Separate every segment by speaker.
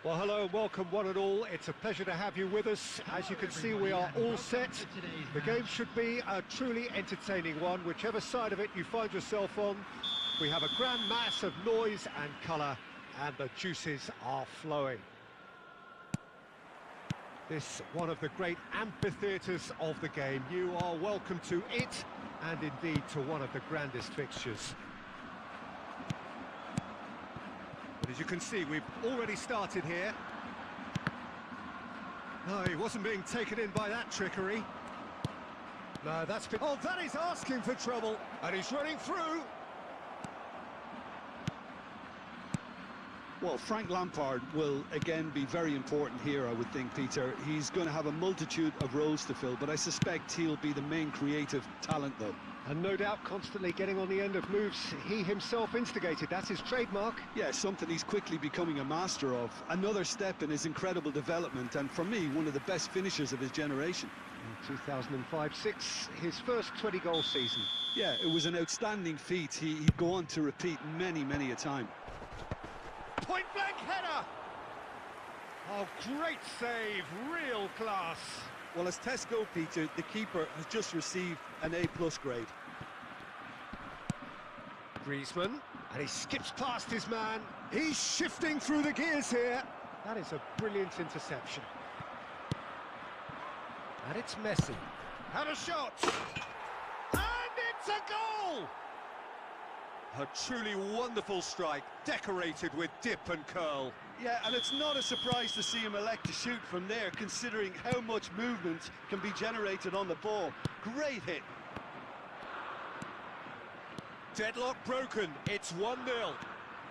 Speaker 1: Well, hello and welcome one and all. It's a pleasure to have you with us. As you can see, we are all set. The game should be a truly entertaining one, whichever side of it you find yourself on. We have a grand mass of noise and colour, and the juices are flowing. This one of the great amphitheatres of the game. You are welcome to it, and indeed to one of the grandest fixtures. But as you can see, we've already started here. No, he wasn't being taken in by that trickery. No, that's been... Oh, that is asking for trouble, and he's running through.
Speaker 2: Well, Frank Lampard will again be very important here, I would think, Peter. He's going to have a multitude of roles to fill, but I suspect he'll be the main creative talent, though.
Speaker 1: And no doubt constantly getting on the end of moves he himself instigated. That's his trademark.
Speaker 2: Yeah, something he's quickly becoming a master of. Another step in his incredible development, and for me, one of the best finishers of his generation.
Speaker 1: In 2005-06, his first 20-goal season.
Speaker 2: Yeah, it was an outstanding feat. He'd go on to repeat many, many a time.
Speaker 1: Point-blank header! Oh, great save, real class.
Speaker 2: Well, as tests go, Peter, the keeper has just received an A+ grade.
Speaker 1: Griezmann, and he skips past his man. He's shifting through the gears here. That is a brilliant interception. And it's Messi. Had a shot! And it's a goal! A truly wonderful strike, decorated with dip and curl.
Speaker 2: Yeah, and it's not a surprise to see him elect to shoot from there, considering how much movement can be generated on the ball. Great hit.
Speaker 1: Deadlock broken, it's 1-0.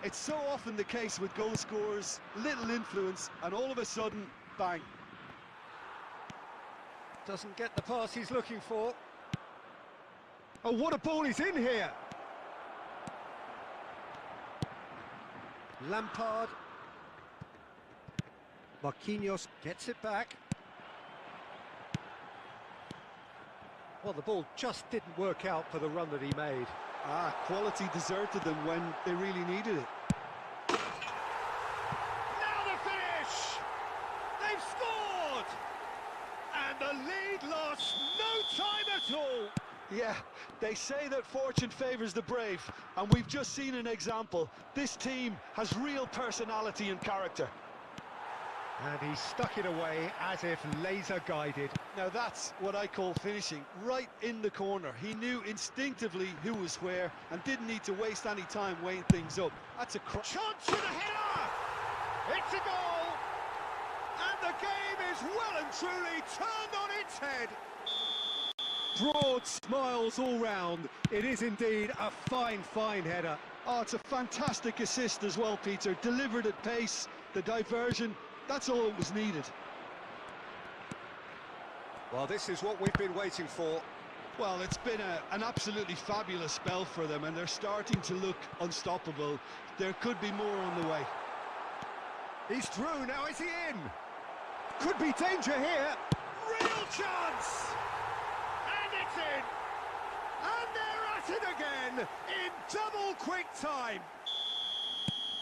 Speaker 2: It's so often the case with goal scorers, little influence, and all of a sudden, bang.
Speaker 1: Doesn't get the pass he's looking for. Oh, what a ball he's in here! Lampard. Marquinhos gets it back. Well, the ball just didn't work out for the run that he made.
Speaker 2: Quality deserted them when they really needed it.
Speaker 1: Now the finish! They've scored! And the lead lost no time at all!
Speaker 2: Yeah, they say that fortune favours the brave, and we've just seen an example. This team has real personality and character.
Speaker 1: And he stuck it away as if laser-guided.
Speaker 2: Now that's what I call finishing, right in the corner. He knew instinctively who was where and didn't need to waste any time weighing things up. That's a
Speaker 1: chance for the header! It's a goal! And the game is well and truly turned on its head. Broad smiles all round. It is indeed a fine, fine header.
Speaker 2: Oh, it's a fantastic assist as well, Peter. Delivered at pace, the diversion, that's all that was needed.
Speaker 1: Well, this is what we've been waiting for.
Speaker 2: Well, it's been an absolutely fabulous spell for them, and they're starting to look unstoppable. There could be more on the way.
Speaker 1: He's through, now is he in? Could be danger here. Real chance! And it's in! And they're at it again, in double quick time.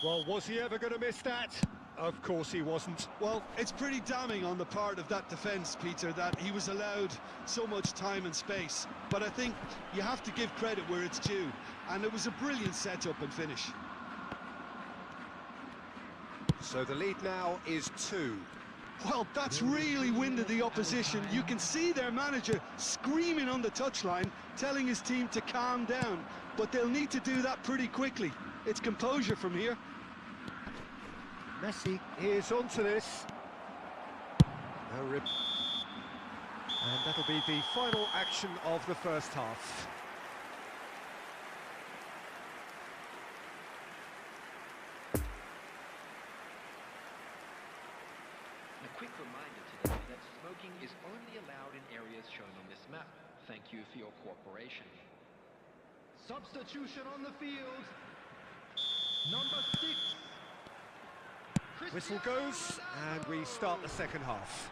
Speaker 1: Well, was he ever going to miss that? Of course he wasn't.
Speaker 2: Well, it's pretty damning on the part of that defence, Peter, that he was allowed so much time and space. But I think you have to give credit where it's due, and it was a brilliant setup and finish.
Speaker 1: So the lead now is 2.
Speaker 2: Well, that's really winded the opposition. You can see their manager screaming on the touchline, telling his team to calm down. But they'll need to do that pretty quickly. It's composure from here.
Speaker 1: Messi is onto this. And that'll be the final action of the first half.
Speaker 3: quick reminder today that smoking is only allowed in areas shown on this map. Thank you for your cooperation.
Speaker 4: Substitution on the field. Number 6.
Speaker 1: Whistle goes, and we start the second half.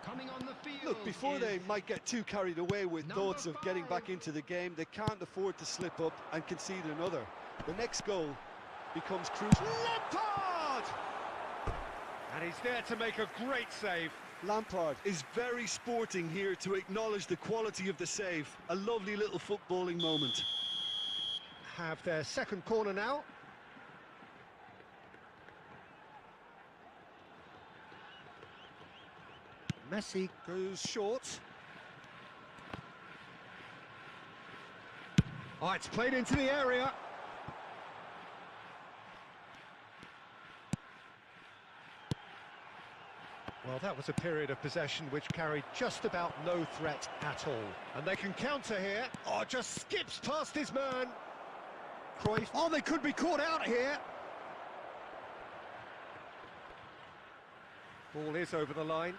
Speaker 4: Coming on the field.
Speaker 2: Look, before they might get too carried away with thoughts of getting back into the game, they can't afford to slip up and concede another. The next goal becomes crucial.
Speaker 1: Lampard! And he's there to make a great save.
Speaker 2: Lampard is very sporting here to acknowledge the quality of the save. A lovely little footballing moment.
Speaker 1: Have their second corner now. Messi goes short. Oh, it's played into the area. Well, that was a period of possession which carried just about no threat at all. And they can counter here. Oh, just skips past his man. Cruyff. Oh, they could be caught out here. Ball is over the line.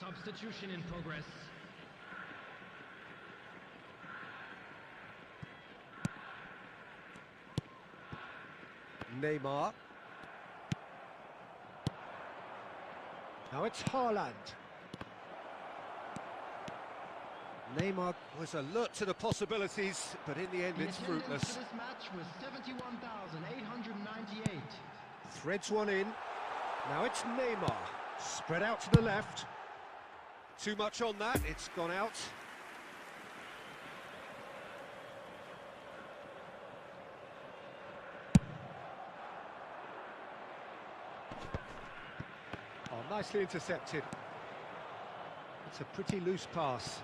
Speaker 4: Substitution in progress.
Speaker 1: Neymar. Now it's Haaland. Neymar was alert to the possibilities, but in the end it's fruitless.
Speaker 4: This match was 71,898.
Speaker 1: Threads one in. Now it's Neymar. Spread out to the left. Too much on that, it's gone out. Oh, nicely intercepted. It's a pretty loose pass.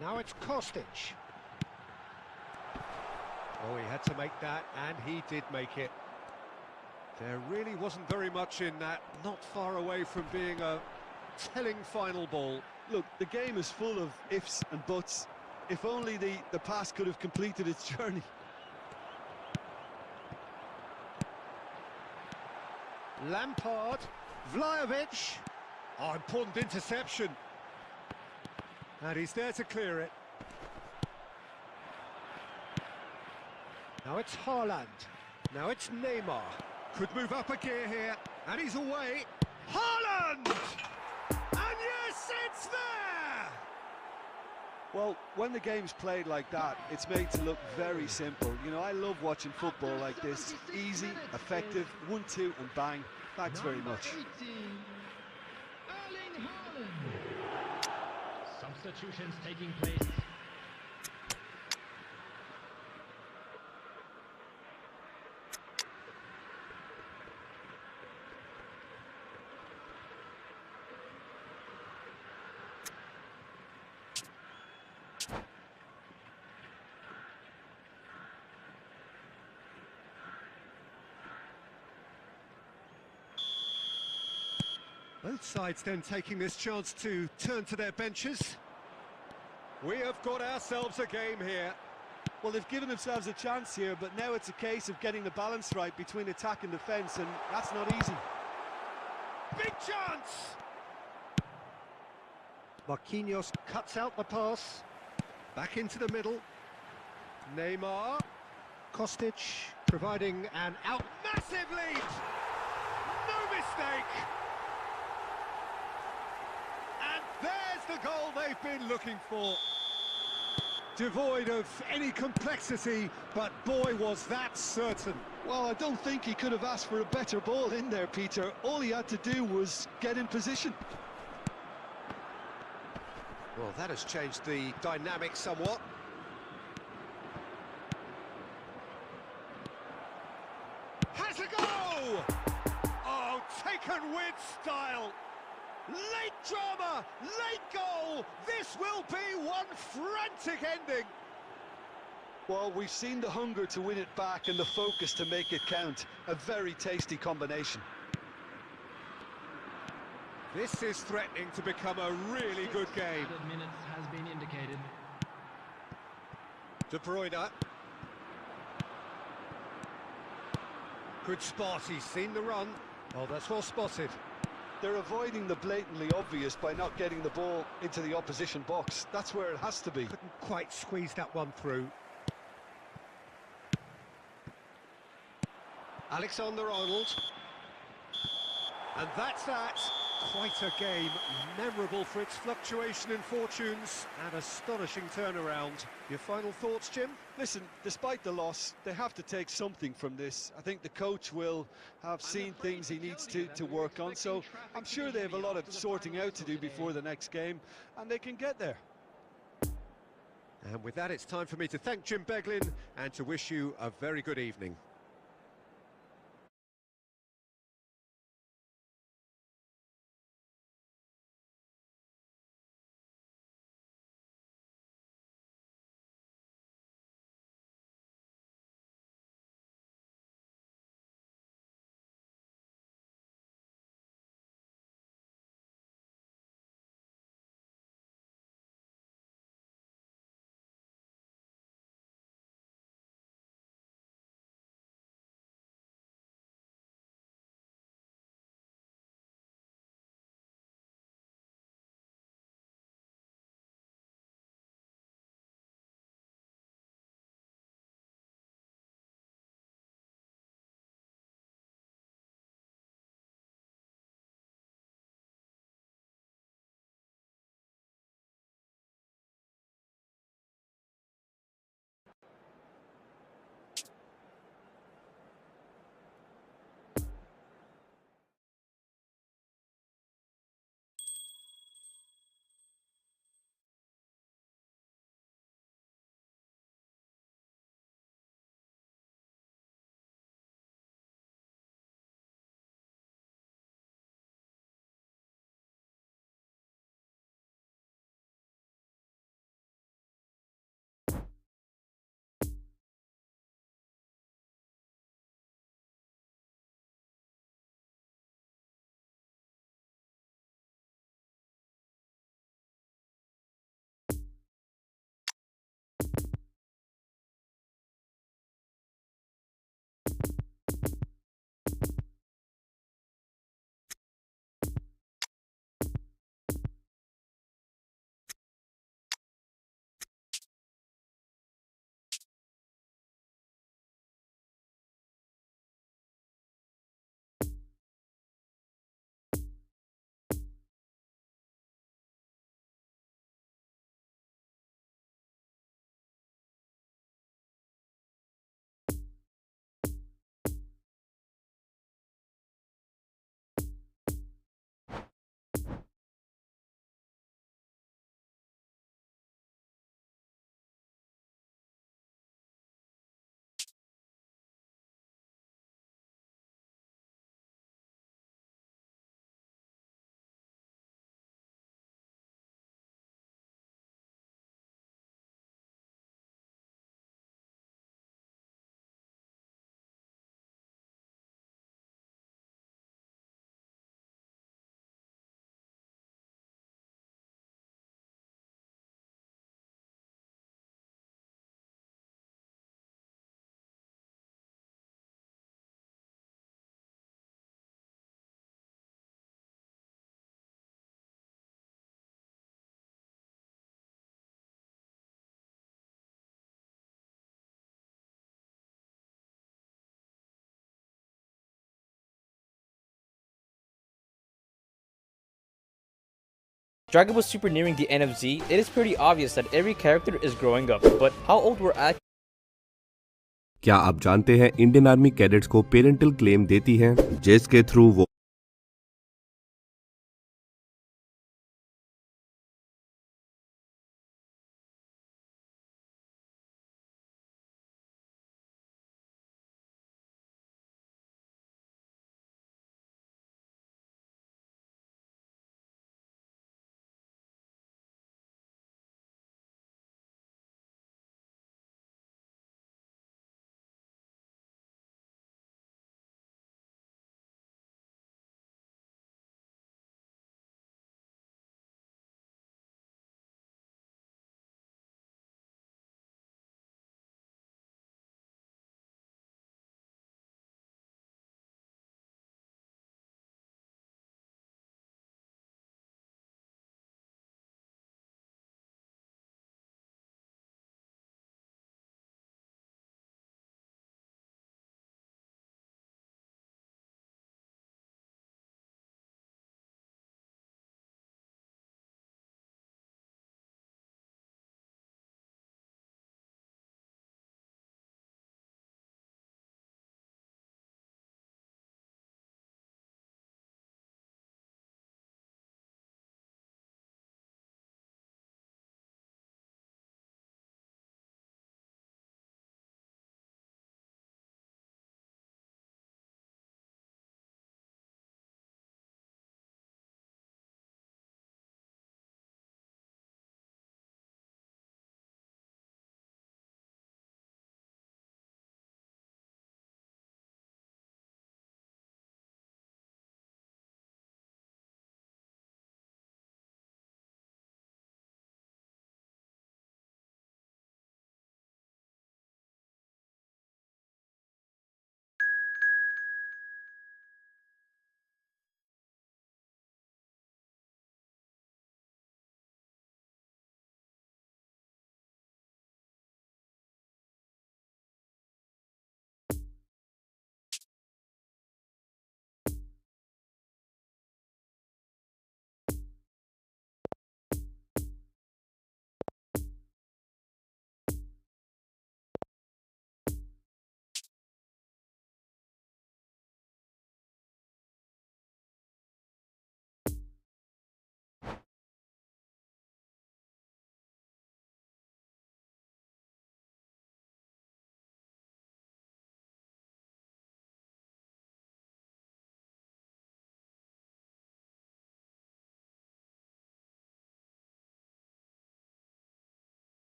Speaker 1: Now it's Kostic. Oh, he had to make that, and he did make it. There really wasn't very much in that, not far away from being a telling final ball.
Speaker 2: Look, the game is full of ifs and buts. If only the pass could have completed its journey.
Speaker 1: Lampard, Vlahovic. Oh, important interception. And he's there to clear it. Now it's Haaland. Now it's Neymar. Could move up a gear here. And he's away. Haaland! And yes, it's there!
Speaker 2: Well, when the game's played like that, it's made to look very simple. You know, I love watching football like this. Easy, effective, 1-2 and bang. Thanks very much.
Speaker 4: Erling Haaland. Substitutions taking place.
Speaker 1: Both sides then taking this chance to turn to their benches. We have got ourselves a game here.
Speaker 2: Well, they've given themselves a chance here, but now it's a case of getting the balance right between attack and defence, and that's not easy.
Speaker 1: Big chance! Marquinhos cuts out the pass. Back into the middle. Neymar. Kostic providing an out. Massive lead! No mistake! And there's the goal they've been looking for. devoid of any complexity, but boy, was that certain.
Speaker 2: Well, I don't think he could have asked for a better ball in there, Peter. All he had to do was get in position.
Speaker 1: Well, that has changed the dynamic somewhat. Has a go! Oh, taken with style. Late drama, late goal. This will be one frantic ending.
Speaker 2: Well, we've seen the hunger to win it back and the focus to make it count. A very tasty combination.
Speaker 1: This is threatening to become a really good game.
Speaker 4: Added minutes has been indicated.
Speaker 1: De Bruyne. Good spot, he's seen the run. Oh, that's well spotted.
Speaker 2: They're avoiding the blatantly obvious by not getting the ball into the opposition box. That's where it has to be.
Speaker 1: Couldn't quite squeeze that one through. Alexander-Arnold. And that's that. Quite a game, memorable for its fluctuation in fortunes and astonishing turnaround. Your final thoughts, Jim?
Speaker 2: Listen, despite the loss, they have to take something from this. I think the coach will have seen things he needs to work on, so I'm sure they have a lot of sorting out to do before the next game, and they can get there.
Speaker 1: And with that, it's time for me to thank Jim Beglin and to wish you a very good evening.
Speaker 5: Dragon Ball Super nearing the end of Z, it is pretty obvious that every character is growing up, but how old we're actually
Speaker 6: क्या आप जानते हैं Indian army cadets को parental claim देती है जिसके through वो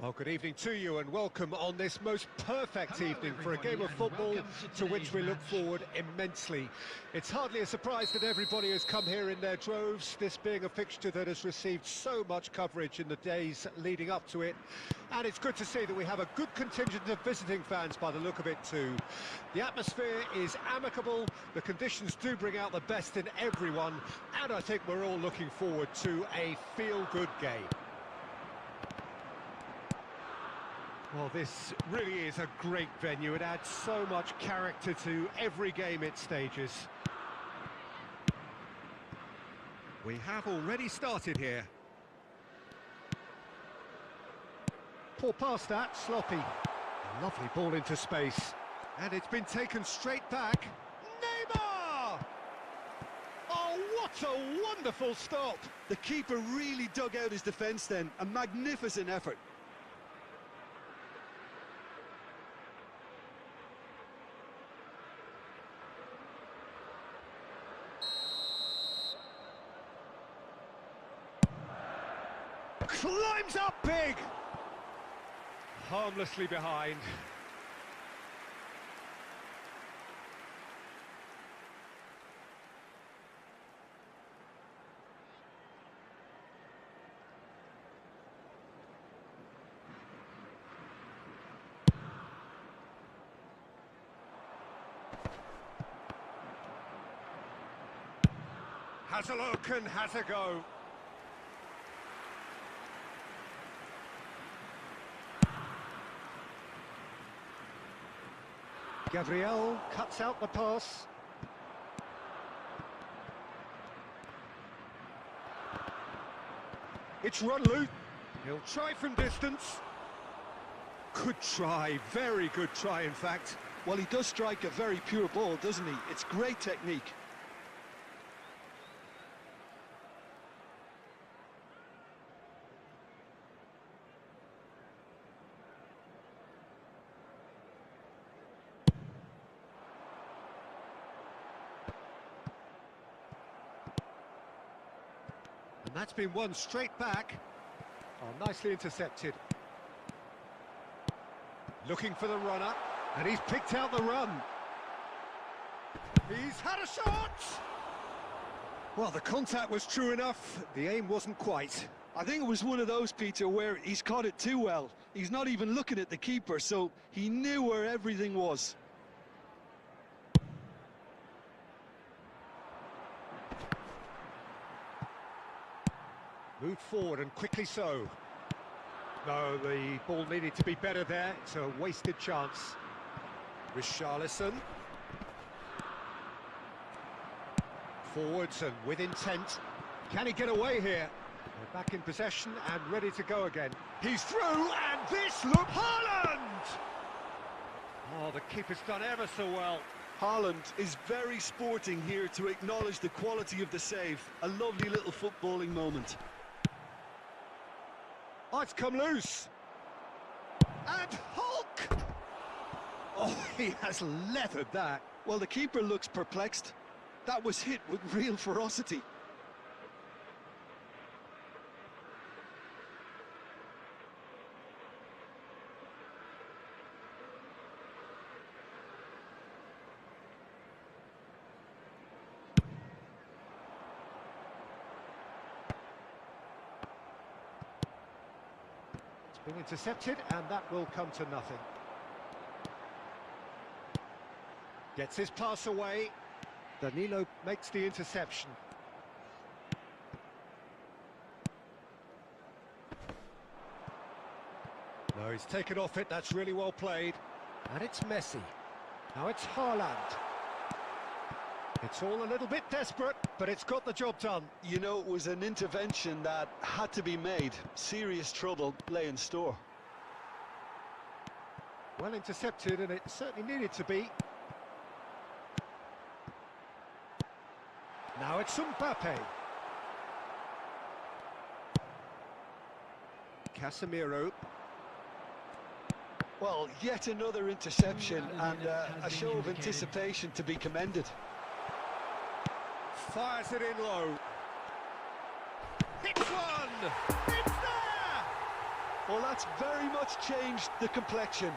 Speaker 1: Well, good evening to you and welcome on this most perfect evening for a game of football to which we look forward immensely. It's hardly a surprise that everybody has come here in their droves, this being a fixture that has received so much coverage in the days leading up to it. And it's good to see that we have a good contingent of visiting fans by the look of it too. The atmosphere is amicable, the conditions do bring out the best in everyone, and I think we're all looking forward to a feel-good game. Well, this really is a great venue. It adds so much character to every game it stages. We have already started here. Poor pass that, sloppy. A lovely ball into space. And it's been taken straight back. Neymar! Oh, what a wonderful stop!
Speaker 2: The keeper really dug out his defence then. A magnificent effort.
Speaker 1: Climbs up big! Harmlessly behind. Has a look and has a go. Gabriel cuts out the pass. It's run loose. He'll try from distance. Good try, very good try in fact.
Speaker 2: Well, he does strike a very pure ball, doesn't he? It's great technique.
Speaker 1: And that's been won straight back. Oh, nicely intercepted. Looking for the runner, and he's picked out the run. He's had a shot! Well, the contact was true enough, the aim wasn't quite.
Speaker 2: I think it was one of those, Peter, where he's caught it too well. He's not even looking at the keeper, so he knew where everything was.
Speaker 1: Moved forward and quickly so. No, the ball needed to be better there. It's a wasted chance. Richarlison. Forwards and with intent. Can he get away here? They're back in possession and ready to go again. He's through and this look. Haaland! Oh, the keeper's done ever so well.
Speaker 2: Haaland is very sporting here to acknowledge the quality of the save. A lovely little footballing moment.
Speaker 1: Oh, it's come loose. And Hulk! Oh, he has leathered that.
Speaker 2: Well, the keeper looks perplexed. That was hit with real ferocity.
Speaker 1: Been intercepted, and that will come to nothing. Gets his pass away. Danilo makes the interception. No, he's taken off it, that's really well played. And it's Messi. Now it's Haaland. It's all a little bit desperate, but it's got the job done.
Speaker 2: You know, it was an intervention that had to be made. Serious trouble lay in store.
Speaker 1: Well intercepted, and it certainly needed to be. Now it's Mbps. Casemiro.
Speaker 2: Well, yet another interception and a show of anticipation to be commended.
Speaker 1: Fires it in low. Hits one! It's there!
Speaker 2: Well, that's very much changed the complexion.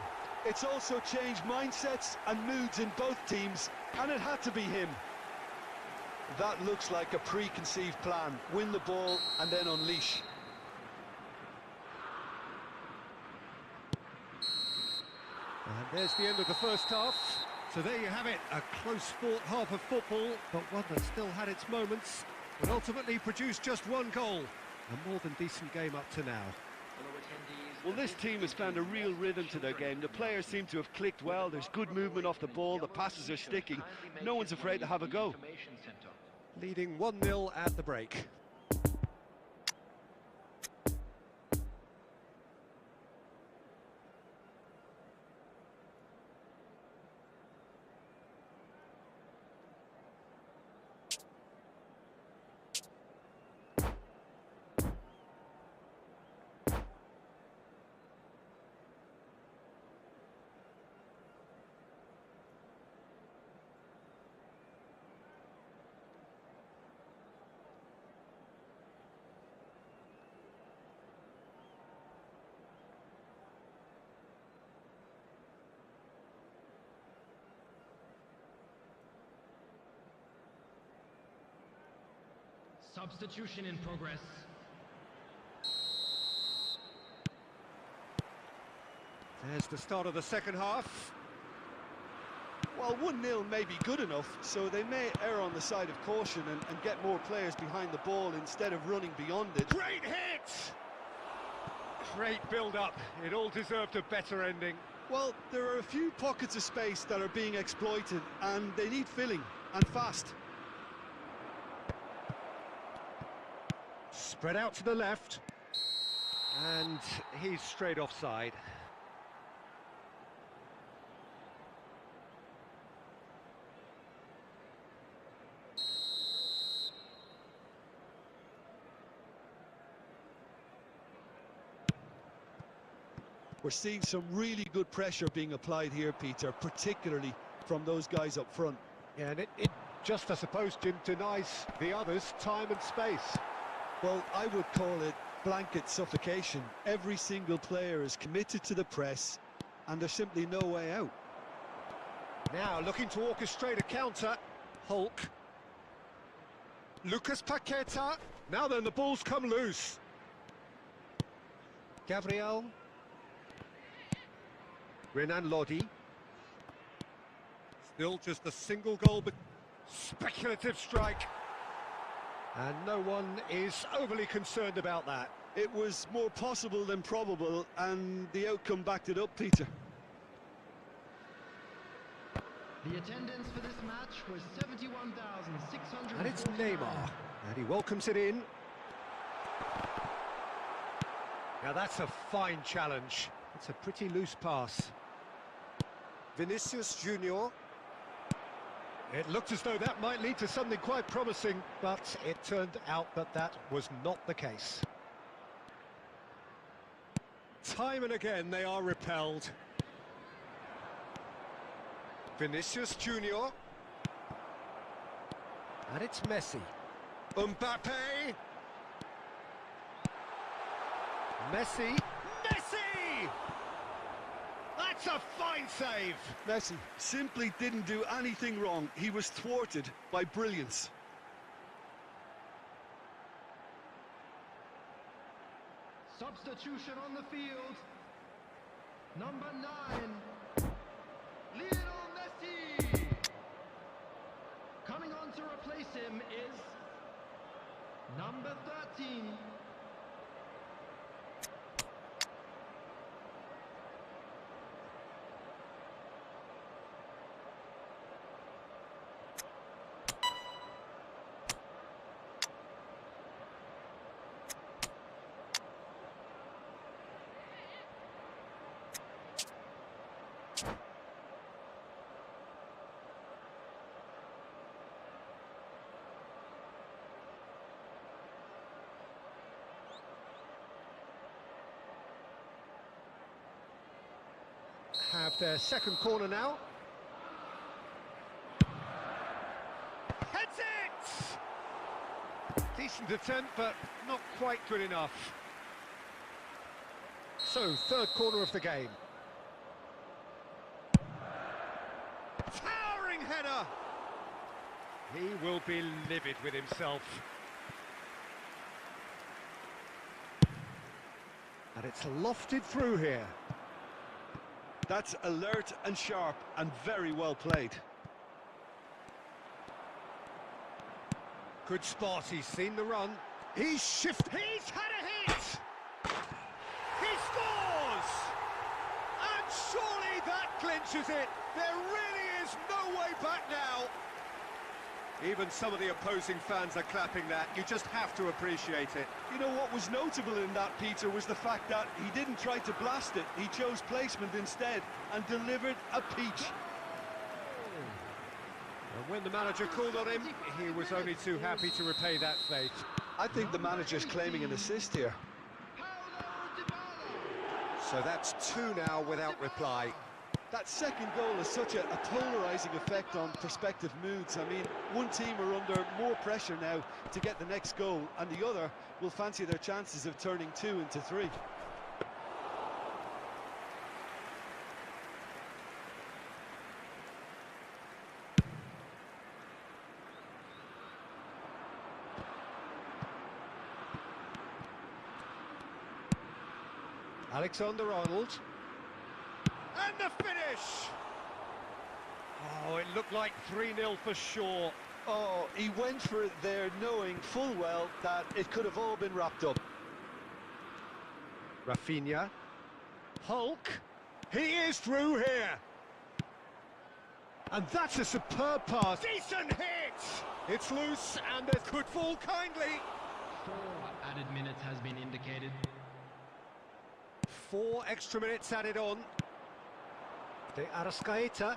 Speaker 2: It's also changed mindsets and moods in both teams, and it had to be him. That looks like a preconceived plan. Win the ball and then unleash.
Speaker 1: And there's the end of the first half. So there you have it, a close-fought half of football, but one that still had its moments, but ultimately produced just one goal. A more than decent game up to now.
Speaker 2: Well, this team has found a real rhythm to their game. The players seem to have clicked well. There's good movement off the ball. The passes are sticking. No one's afraid to have a go.
Speaker 1: Leading 1-0 at the break.
Speaker 4: Substitution in progress.
Speaker 1: There's the start of the second half.
Speaker 2: Well, 1-0 may be good enough, so they may err on the side of caution and get more players behind the ball instead of running beyond it.
Speaker 1: Great hit! Great build-up. It all deserved a better ending.
Speaker 2: Well, there are a few pockets of space that are being exploited, and they need filling, and fast.
Speaker 1: Spread out to the left. And he's straight offside.
Speaker 2: We're seeing some really good pressure being applied here, Peter, particularly from those guys up front.
Speaker 1: Yeah, and it just, I suppose, Jim, denies the others time and space.
Speaker 2: Well, I would call it blanket suffocation. Every single player is committed to the press, and there's simply no way out.
Speaker 1: Now looking to orchestrate a counter. Hulk. Lucas Paqueta. Now then, the ball's come loose. Gabriel. Renan Lodi. Still just a single goal, but speculative strike. And no one is overly concerned about that.
Speaker 2: It was more possible than probable, and the outcome backed it up, Peter.
Speaker 4: The attendance for this match was 71,600.
Speaker 1: And it's Neymar, and he welcomes it in. Now that's a fine challenge. It's a pretty loose pass. Vinicius Junior. It looked as though that might lead to something quite promising, but it turned out that that was not the case. Time and again they are repelled. Vinicius Junior. And it's Messi. Mbappe. Messi. Messi! That's a fine save!
Speaker 2: Messi simply didn't do anything wrong. He was thwarted by brilliance.
Speaker 4: Substitution on the field. Number 9, Lionel Messi. Coming on to replace him is number 13.
Speaker 1: Have their second corner now. Heads it! Decent attempt, but not quite good enough. So, third corner of the game. Towering header! He will be livid with himself. And it's lofted through here.
Speaker 2: That's alert and sharp and very well played.
Speaker 1: Good spot, he's seen the run. He's had a hit! He scores! And surely that clinches it. There really is no way back now. Even some of the opposing fans are clapping that. You just have to appreciate it.
Speaker 2: You know what was notable in that, Peter, was the fact that he didn't try to blast it. He chose placement instead and delivered a peach.
Speaker 1: And when the manager called on him, he was only too happy to repay that fate.
Speaker 2: I think the manager's claiming an assist here.
Speaker 1: So that's two now without reply.
Speaker 2: That second goal has such a polarising effect on prospective moods. I mean, one team are under more pressure now to get the next goal, and the other will fancy their chances of turning 2 into 3.
Speaker 1: Alexander-Arnold. And the finish! Oh, it looked like 3-0 for sure.
Speaker 2: Oh, he went for it there, knowing full well that it could have all been wrapped up.
Speaker 1: Rafinha. Hulk. He is through here. And that's a superb pass. Decent hit! It's loose and it could fall kindly.
Speaker 4: 4 added minutes has been indicated.
Speaker 1: 4 extra minutes added on. De Arrascaeta.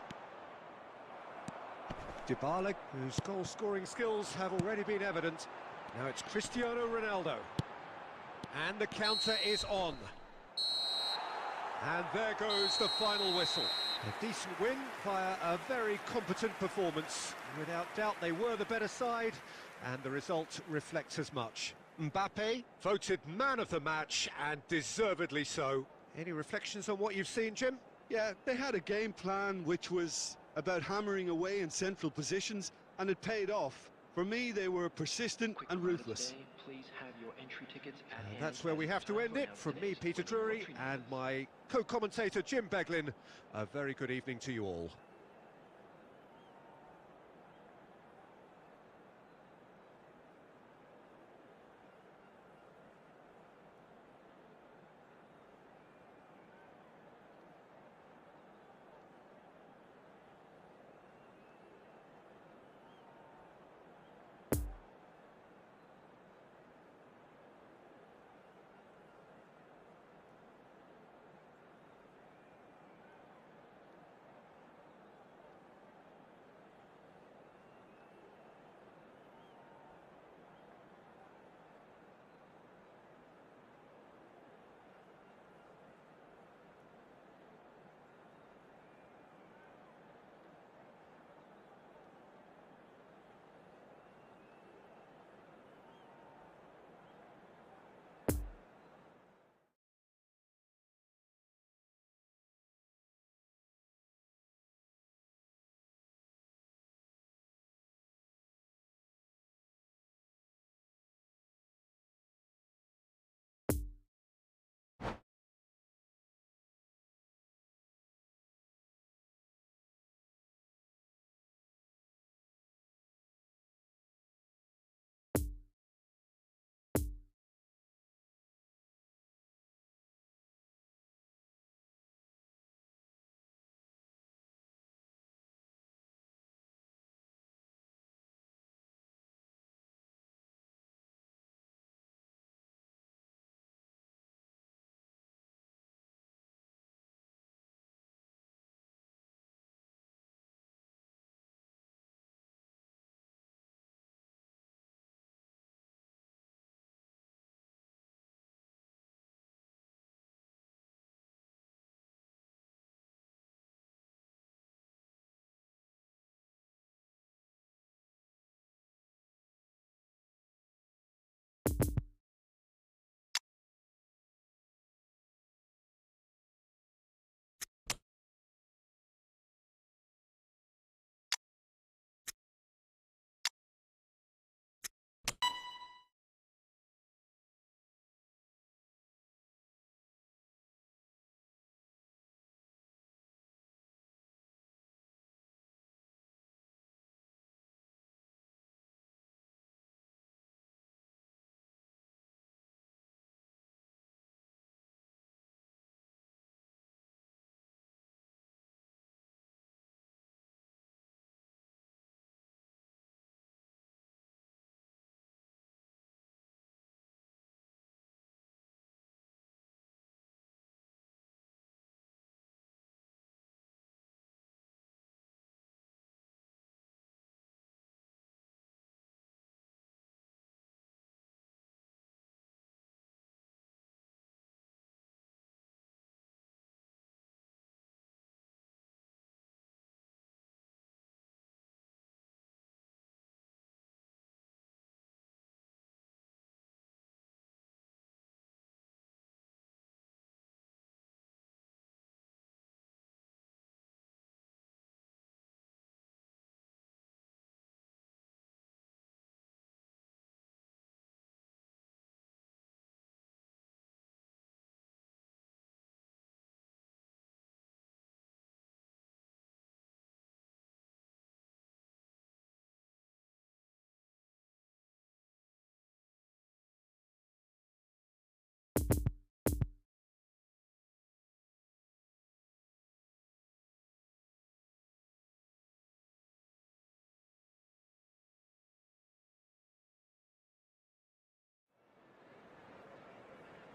Speaker 1: Dybala, whose goal-scoring skills have already been evident. Now it's Cristiano Ronaldo. And the counter is on. And there goes the final whistle. A decent win via a very competent performance. Without doubt, they were the better side, and the result reflects as much. Mbppe voted man of the match, and deservedly so. Any reflections on what you've seen, Jim?
Speaker 2: Yeah, they had a game plan which was about hammering away in central positions, and it paid off. For me, they were persistent and ruthless.
Speaker 3: Please have your entry tickets at hand.
Speaker 1: That's where we have to end it. From me, Peter Drury, and my co-commentator, Jim Beglin, a very good evening to you all.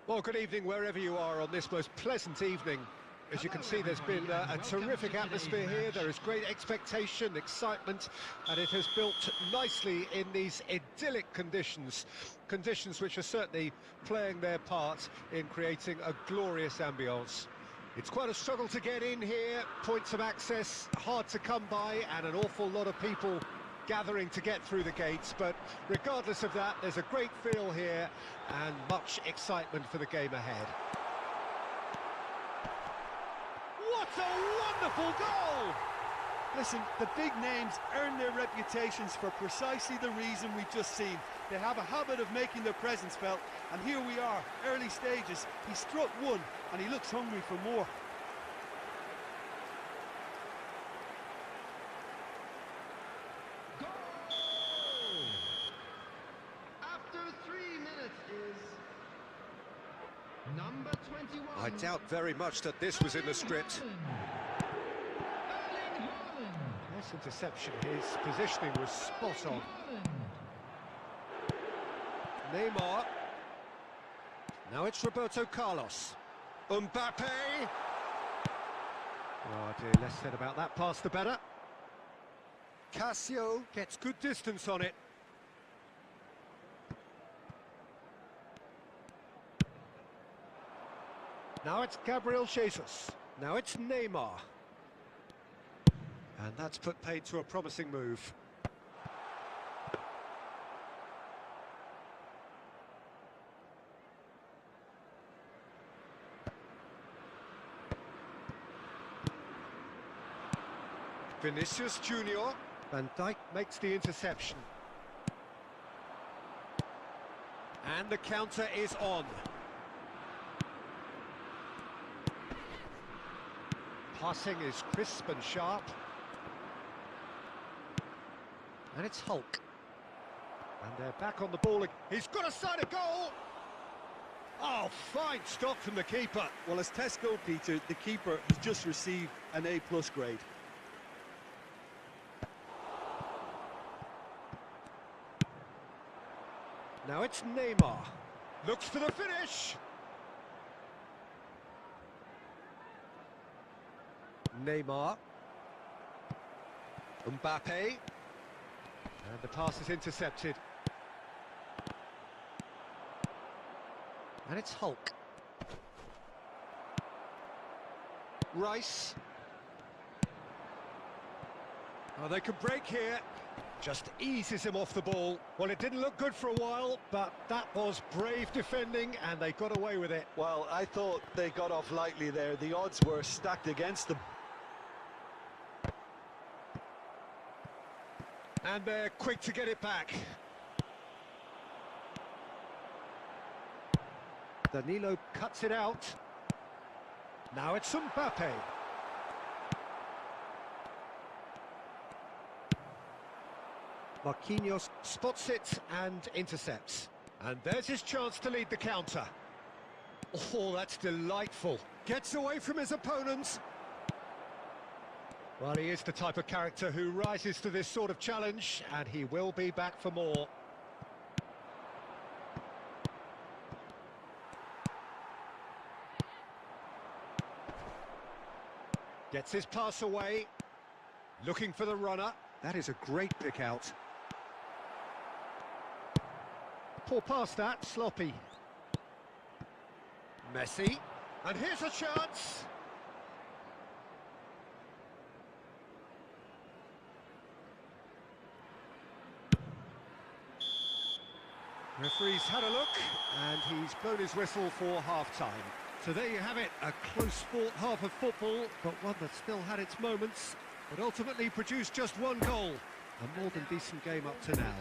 Speaker 1: Well, good evening wherever you are on this most pleasant evening. As you can see, there's been a terrific atmosphere here. There is great expectation, excitement, and it has built nicely in these idyllic conditions. Conditions which are certainly playing their part in creating a glorious ambience. It's quite a struggle to get in here, points of access hard to come by, and an awful lot of people gathering to get through the gates, but regardless of that, there's a great feel here and much excitement for the game ahead. What a wonderful goal!
Speaker 2: Listen, the big names earn their reputations for precisely the reason we've just seen. They have a habit of making their presence felt, and here we are, early stages. He struck one, and he looks hungry for more.
Speaker 4: Number 21.
Speaker 1: I doubt very much that this was in the script. Nice interception, his positioning was spot on. Neymar. Now it's Roberto Carlos. Mbppe. Oh dear, less said about that pass the better. Cassio gets good distance on it. Now it's Gabriel Jesus. Now it's Neymar. And that's put paid to a promising move. Vinicius Junior. Van Dijk makes the interception. And the counter is on. Passing is crisp and sharp. And it's Hulk. And they're back on the ball. He's got a side of goal! Oh, fine stop from the keeper.
Speaker 2: Well, as Tesco, Peter, the keeper has just received an A+ grade.
Speaker 1: Now it's Neymar. Looks for the finish. Neymar. Mbppe. And the pass is intercepted. And it's Hulk. Rice. Oh, they can break here. Just eases him off the ball. Well, it didn't look good for a while, but that was brave defending, and they got away with it.
Speaker 2: Well, I thought they got off lightly there. The odds were stacked against them.
Speaker 1: And they're quick to get it back. Danilo cuts it out. Now it's Mbppe. Marquinhos spots it and intercepts. And there's his chance to lead the counter. Oh, that's delightful. Gets away from his opponents. Well, he is the type of character who rises to this sort of challenge, and he will be back for more. Gets his pass away. Looking for the runner. That is a great pick out. Poor pass that, sloppy. Messi. And here's a chance. Referee's had a look, and he's blown his whistle for half-time. So there you have it, a close-fought half of football, but one that still had its moments, but ultimately produced just one goal. A more than decent game up to now.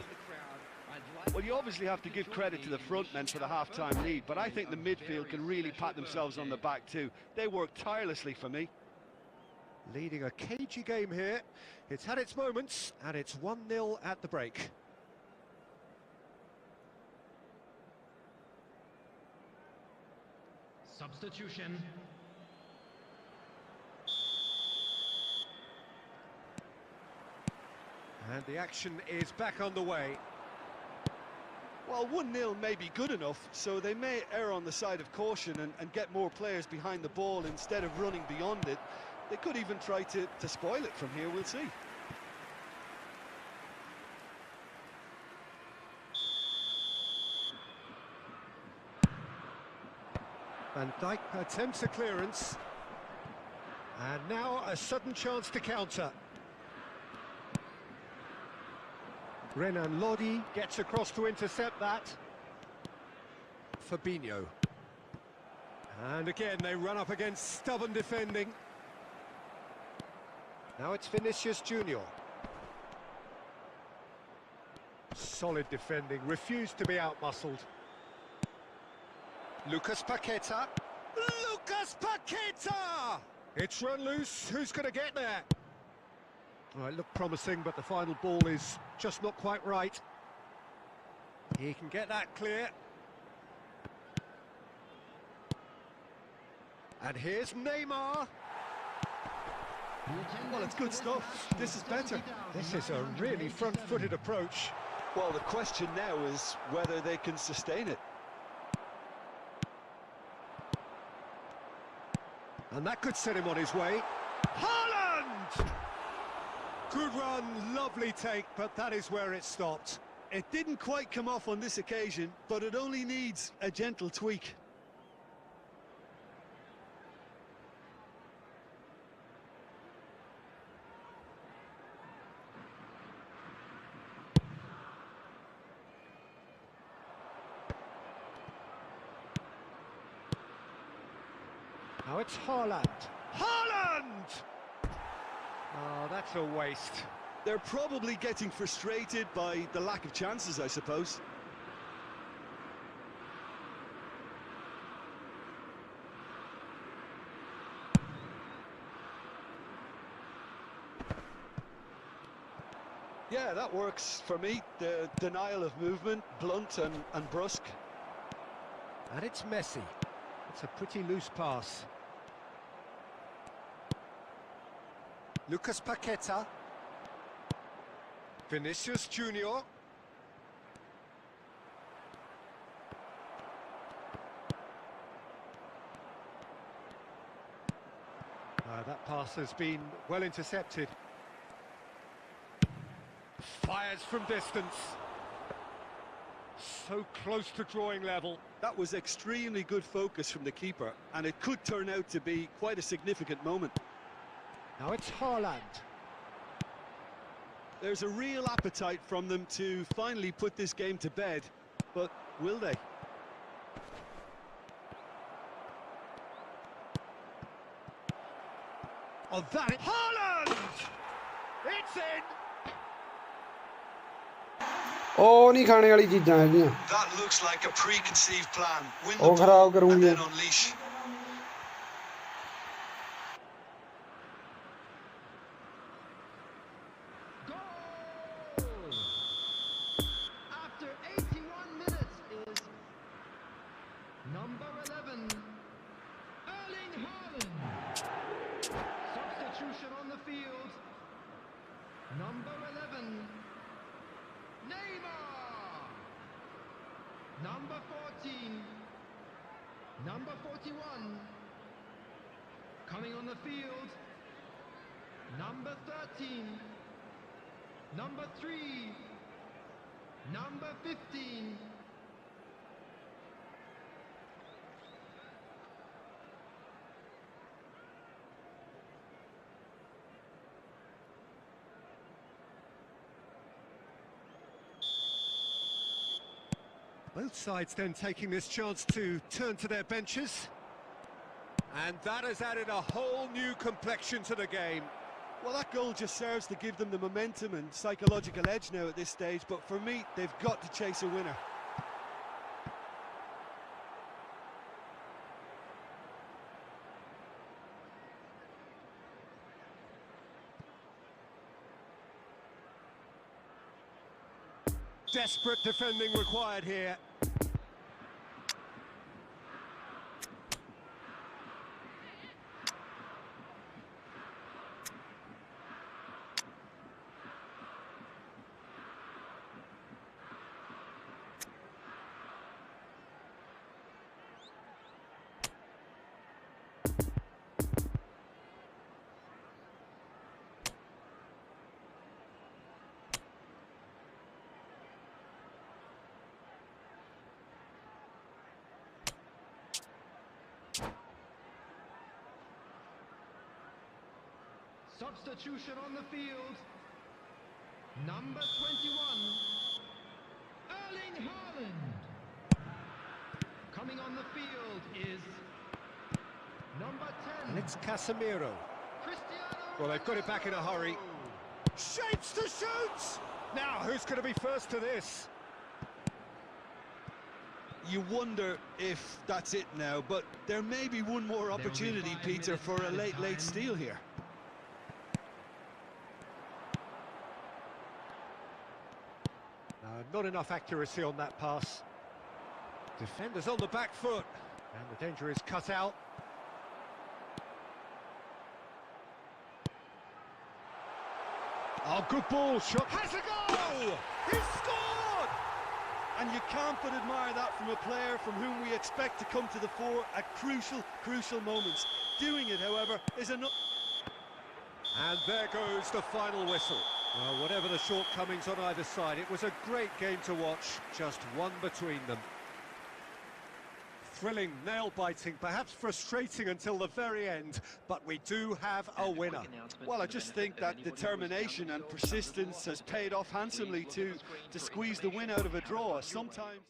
Speaker 2: Well, you obviously have to give credit to the front men for the half-time lead, but I think the midfield can really pat themselves on the back too. They worked tirelessly for me.
Speaker 1: Leading a cagey game here. It's had its moments, and it's 1-0 at the break.
Speaker 4: Substitution.
Speaker 1: And the action is back on the way.
Speaker 2: Well, 1-0 may be good enough, so they may err on the side of caution and get more players behind the ball instead of running beyond it. They could even try to spoil it from here, we'll see.
Speaker 1: Van Dijk attempts a clearance. And now a sudden chance to counter. Renan Lodi gets across to intercept that. Fabinho. And again they run up against stubborn defending. Now it's Vinicius Junior. Solid defending, refused to be outmuscled. Lucas Paqueta. Lucas Paqueta! It's run loose, who's going to get there? Well, it looked promising, but the final ball is just not quite right. He can get that clear. And here's Neymar.
Speaker 2: Well, it's good stuff. This is better.
Speaker 1: This is a really front-footed approach.
Speaker 2: Well, the question now is whether they can sustain it.
Speaker 1: And that could set him on his way. Haaland! Good run, lovely take, but that is where it stopped.
Speaker 2: It didn't quite come off on this occasion, but it only needs a gentle tweak.
Speaker 1: Now it's Haaland. Haaland! Oh, that's a waste.
Speaker 2: They're probably getting frustrated by the lack of chances, I suppose. Yeah, that works for me. The denial of movement, blunt and brusque.
Speaker 1: And it's Messi. It's a pretty loose pass. Lucas Paqueta. Vinicius Junior. That pass has been well intercepted. Fires from distance. So close to drawing level.
Speaker 2: That was extremely good focus from the keeper, and it could turn out to be quite a significant moment.
Speaker 1: Now it's Haaland.
Speaker 2: There's a real appetite from them to finally put this game to bed, but will they?
Speaker 1: Oh, that... Haaland! It's in!
Speaker 7: ਉਹ ਨਹੀਂ ਖਾਣੇ ਵਾਲੀ ਚੀਜ਼ਾਂ ਹੈਗੀਆਂ
Speaker 2: That looks like a preconceived plan. Win
Speaker 7: ਉਹ
Speaker 2: the
Speaker 7: ਖਰਾਬ
Speaker 2: ball and
Speaker 7: ਕਰੂੰਗੇ
Speaker 2: then unleash.
Speaker 4: Goal! After 81 minutes is number 11, Erling Haaland. Substitution on the field. Number 11, Neymar. Number 14, number 41, coming on the field, number 13, number 3, number 15.
Speaker 1: Both sides then taking this chance to turn to their benches. And that has added a whole new complexion to the game.
Speaker 2: Well, that goal just serves to give them the momentum and psychological edge now at this stage, but for me, they've got to chase a winner.
Speaker 1: Desperate defending required here.
Speaker 4: Substitution on the field. Number 21, Erling Haaland. Coming on the field is number 10.
Speaker 1: And it's Casemiro.
Speaker 4: Cristiano
Speaker 1: Well, they've got it back in a hurry. Shapes to shoot! Now, who's going to be first to this?
Speaker 2: You wonder if that's it now, but there may be one more opportunity, Peter, for a late steal here.
Speaker 1: Not enough accuracy on that pass. Defenders on the back foot. And the danger is cut out. Oh, good ball. Shot. Has a goal! He's scored!
Speaker 2: And you can't but admire that from a player from whom we expect to come to the fore at crucial moments. Doing it, however, is enough.
Speaker 1: And there goes the final whistle. Well, whatever the shortcomings on either side, it was a great game to watch, just one between them. Thrilling, nail-biting, perhaps frustrating until the very end, but we do have a winner.
Speaker 2: Well, I just think that determination and persistence has paid off handsomely to squeeze the win out of a draw. Sometimes...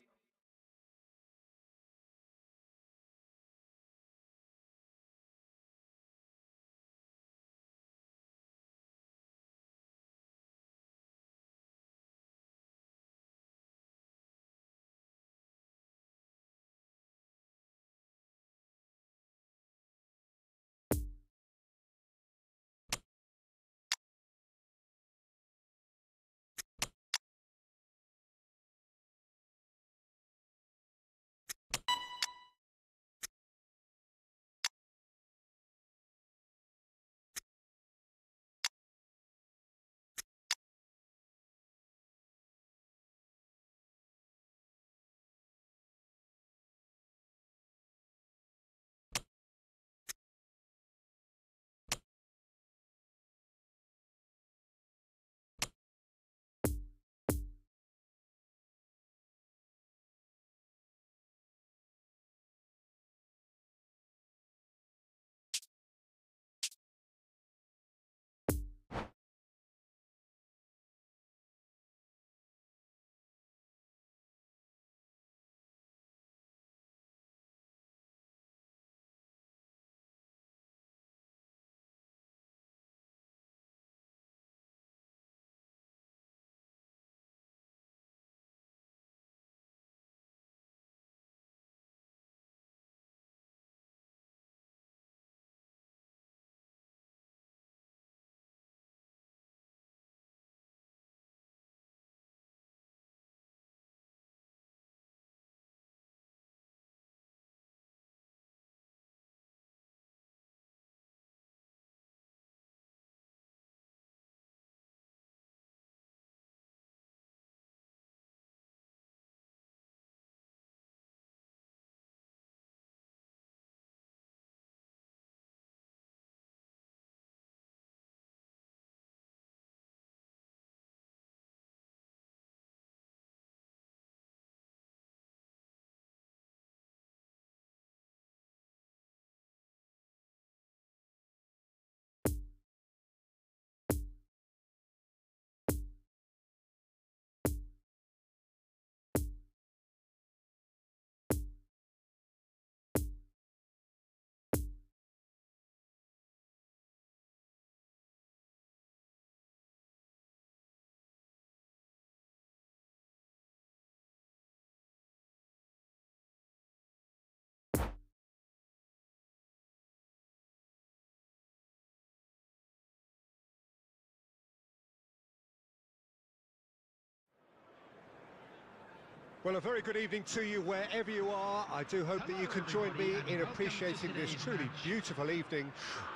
Speaker 1: Well, a very good evening to you wherever you are. I do hope that you can join me in appreciating this truly beautiful evening,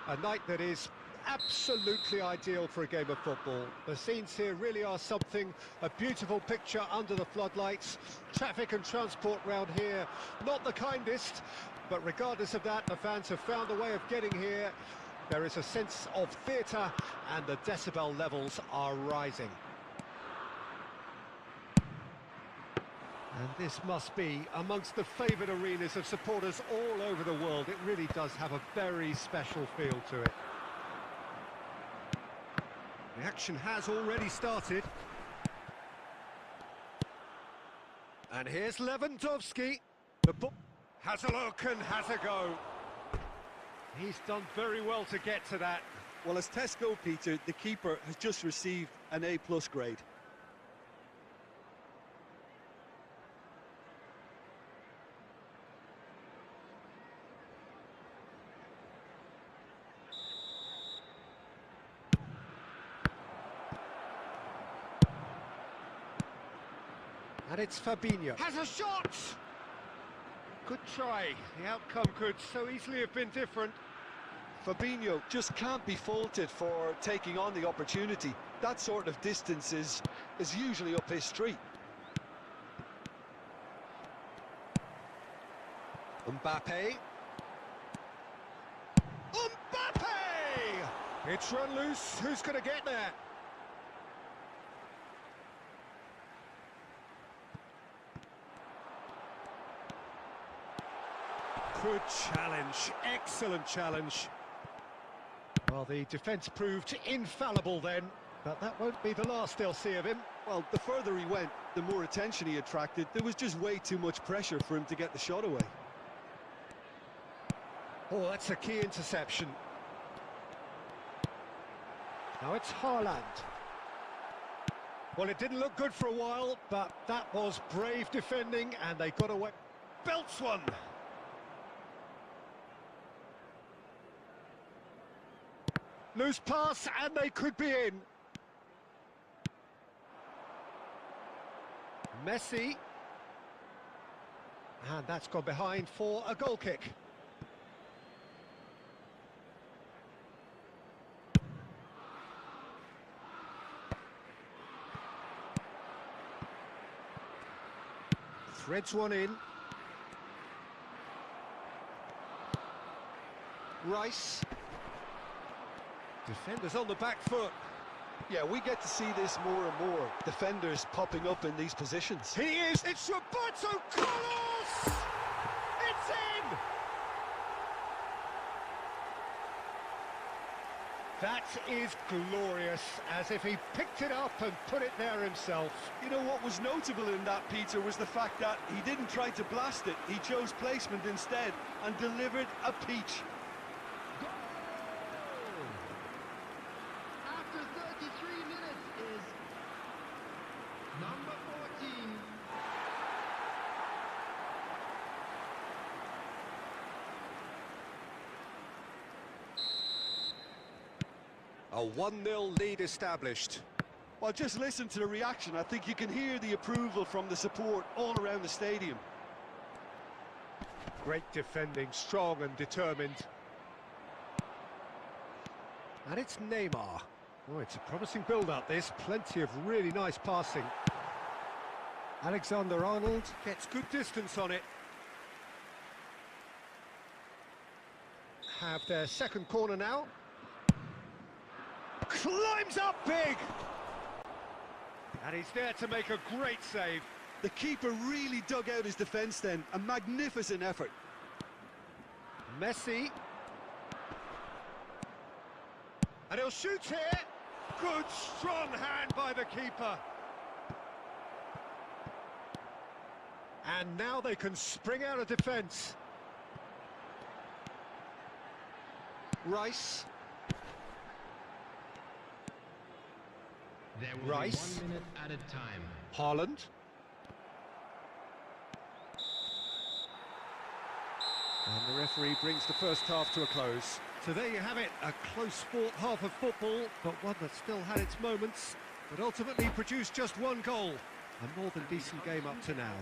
Speaker 1: a night that is absolutely ideal for a game of football. The scenes here really are something, a beautiful picture under the floodlights. Traffic and transport round here, not the kindest, but regardless of that, the fans have found a way of getting here. There is a sense of theatre and the decibel levels are rising. And this must be amongst the favoured arenas of supporters all over the world. It really does have a very special feel to it. The action has already started. And here's Lewandowski. The ball has a look and has a go. He's done very well to get to that.
Speaker 2: Well, as tests go, Peter, the keeper has just received an A+ grade.
Speaker 1: And it's Fabinho. Has a shot! Good try. The outcome could so easily have been different.
Speaker 2: Fabinho just can't be faulted for taking on the opportunity. That sort of distance is usually up his street.
Speaker 1: Mbappe. Mbappe! It's run loose. Who's going to get there? Good challenge. Excellent challenge. Well, the defence proved infallible then, but that won't be the last they'll see of him.
Speaker 2: Well, the further he went, the more attention he attracted. There was just way too much pressure for him to get the shot away.
Speaker 1: Oh, that's a key interception. Now it's Haaland. Well, it didn't look good for a while, but that was brave defending, and they got away. Belts one. Loose pass, and they could be in. Messi. And that's gone behind for a goal kick. Threads one in. Rice. Defenders on the back foot.
Speaker 2: Yeah, we get to see this more and more. Defenders popping up in these positions.
Speaker 1: He is! It's Roberto Carlos! It's in! That is glorious, as if he picked it up and put it there himself.
Speaker 2: You know what was notable in that, Peter, was the fact that he didn't try to blast it. He chose placement instead and delivered a peach.
Speaker 4: After 33 minutes is number 14.
Speaker 1: A 1-0 lead established.
Speaker 2: Well, just listen to the reaction. I think you can hear the approval from the support all around the stadium.
Speaker 1: Great defending, strong and determined. And it's Neymar. Oh, it's a promising build-up, this. Plenty of really nice passing. Alexander-Arnold gets good distance on it. Have their second corner now. Climbs up big! And he's there to make a great save.
Speaker 2: The keeper really dug out his defence then. A magnificent effort.
Speaker 1: Messi. And he'll shoot here. Good, strong hand by the keeper. And now they can spring out of defence. Rice.
Speaker 4: There will
Speaker 1: Rice.
Speaker 4: be 1 minute at a time.
Speaker 1: Haaland. And the referee brings the first half to a close. So there you have it, a close fought half of football, but one that still had its moments, but ultimately produced just one goal. A more than decent game up to now.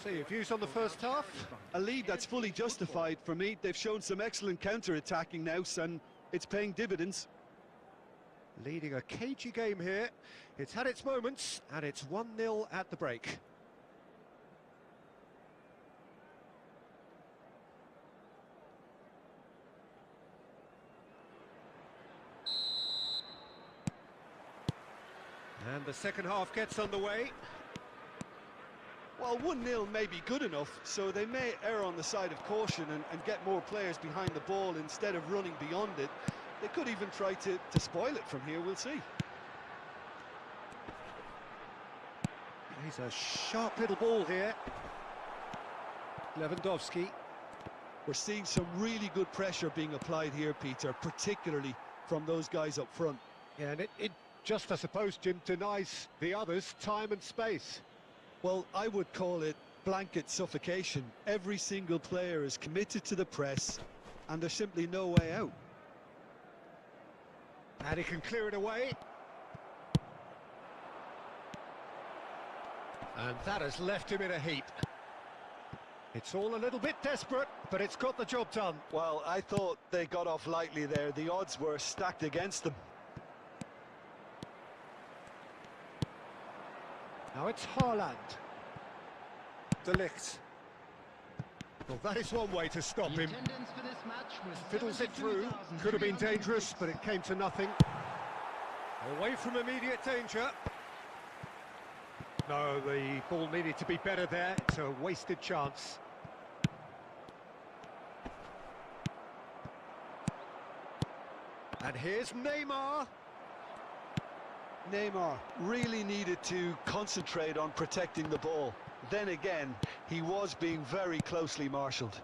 Speaker 1: So your views on the first half?
Speaker 2: A lead that's fully justified for me. They've shown some excellent counter-attacking now, and it's paying dividends.
Speaker 1: Leading a cagey game here. It's had its moments, and it's 1-0 at the break. And the second half gets underway.
Speaker 2: Well, 1-0 may be good enough, so they may err on the side of caution and get more players behind the ball instead of running beyond it. They could even try to spoil it from here, we'll see.
Speaker 1: He's a sharp little ball here. Lewandowski.
Speaker 2: We're seeing some really good pressure being applied here, Peter, particularly from those guys up front.
Speaker 1: Yeah, and it just, I suppose, Jim, denies the others time and space.
Speaker 2: Well, I would call it blanket suffocation. Every single player is committed to the press, and there's simply no way out.
Speaker 1: And he can clear it away. And that has left him in a heap. It's all a little bit desperate, but it's got the job done.
Speaker 2: Well, I thought they got off lightly there. The odds were stacked against them.
Speaker 1: Now it's Haaland. De Ligt. Well, that is one way to stop
Speaker 4: The
Speaker 1: him.
Speaker 4: attendance for this match was
Speaker 1: Fiddles it through. Could have been dangerous, but it came to nothing. Away from immediate danger. No, the ball needed to be better there. It's a wasted chance. And here's Neymar.
Speaker 2: Neymar really needed to concentrate on protecting the ball. Then again, he was being very closely marshalled.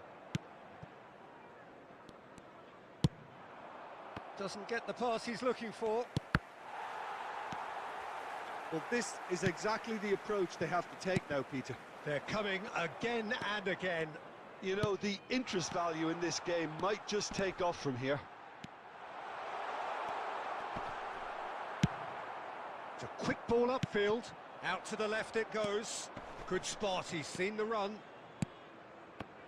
Speaker 1: Doesn't get the pass he's looking for.
Speaker 2: Well, this is exactly the approach they have to take now, Peter.
Speaker 1: They're coming again and again.
Speaker 2: You know, the interest value in this game might just take off from here.
Speaker 1: It's a quick ball upfield. Out to the left it goes. Good spot, he's seen the run.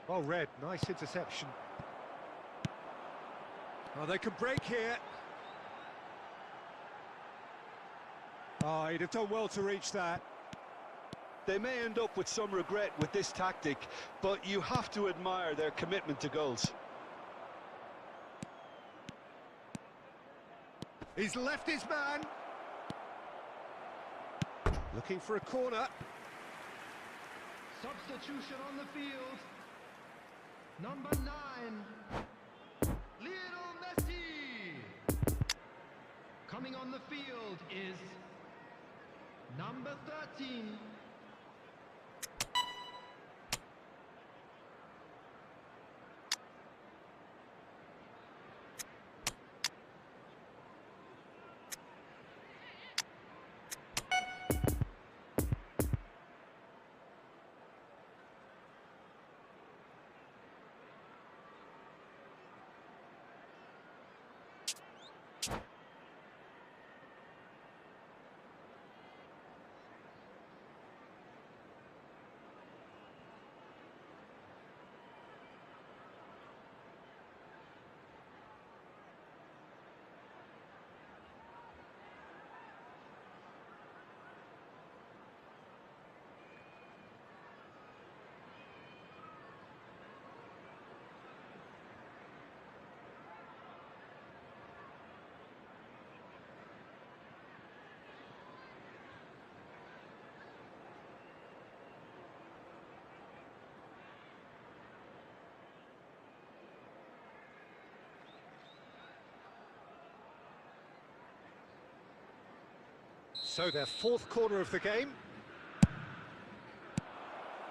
Speaker 1: Well read, nice interception. Oh, they can break here. Oh, he'd have done well to reach that.
Speaker 2: They may end up with some regret with this tactic, but you have to admire their commitment to goals.
Speaker 1: He's left his man. Looking for a corner.
Speaker 4: Substitution on the field. Number 9, Lionel Messi. Coming on the field is number 13.
Speaker 1: So their fourth corner of the game.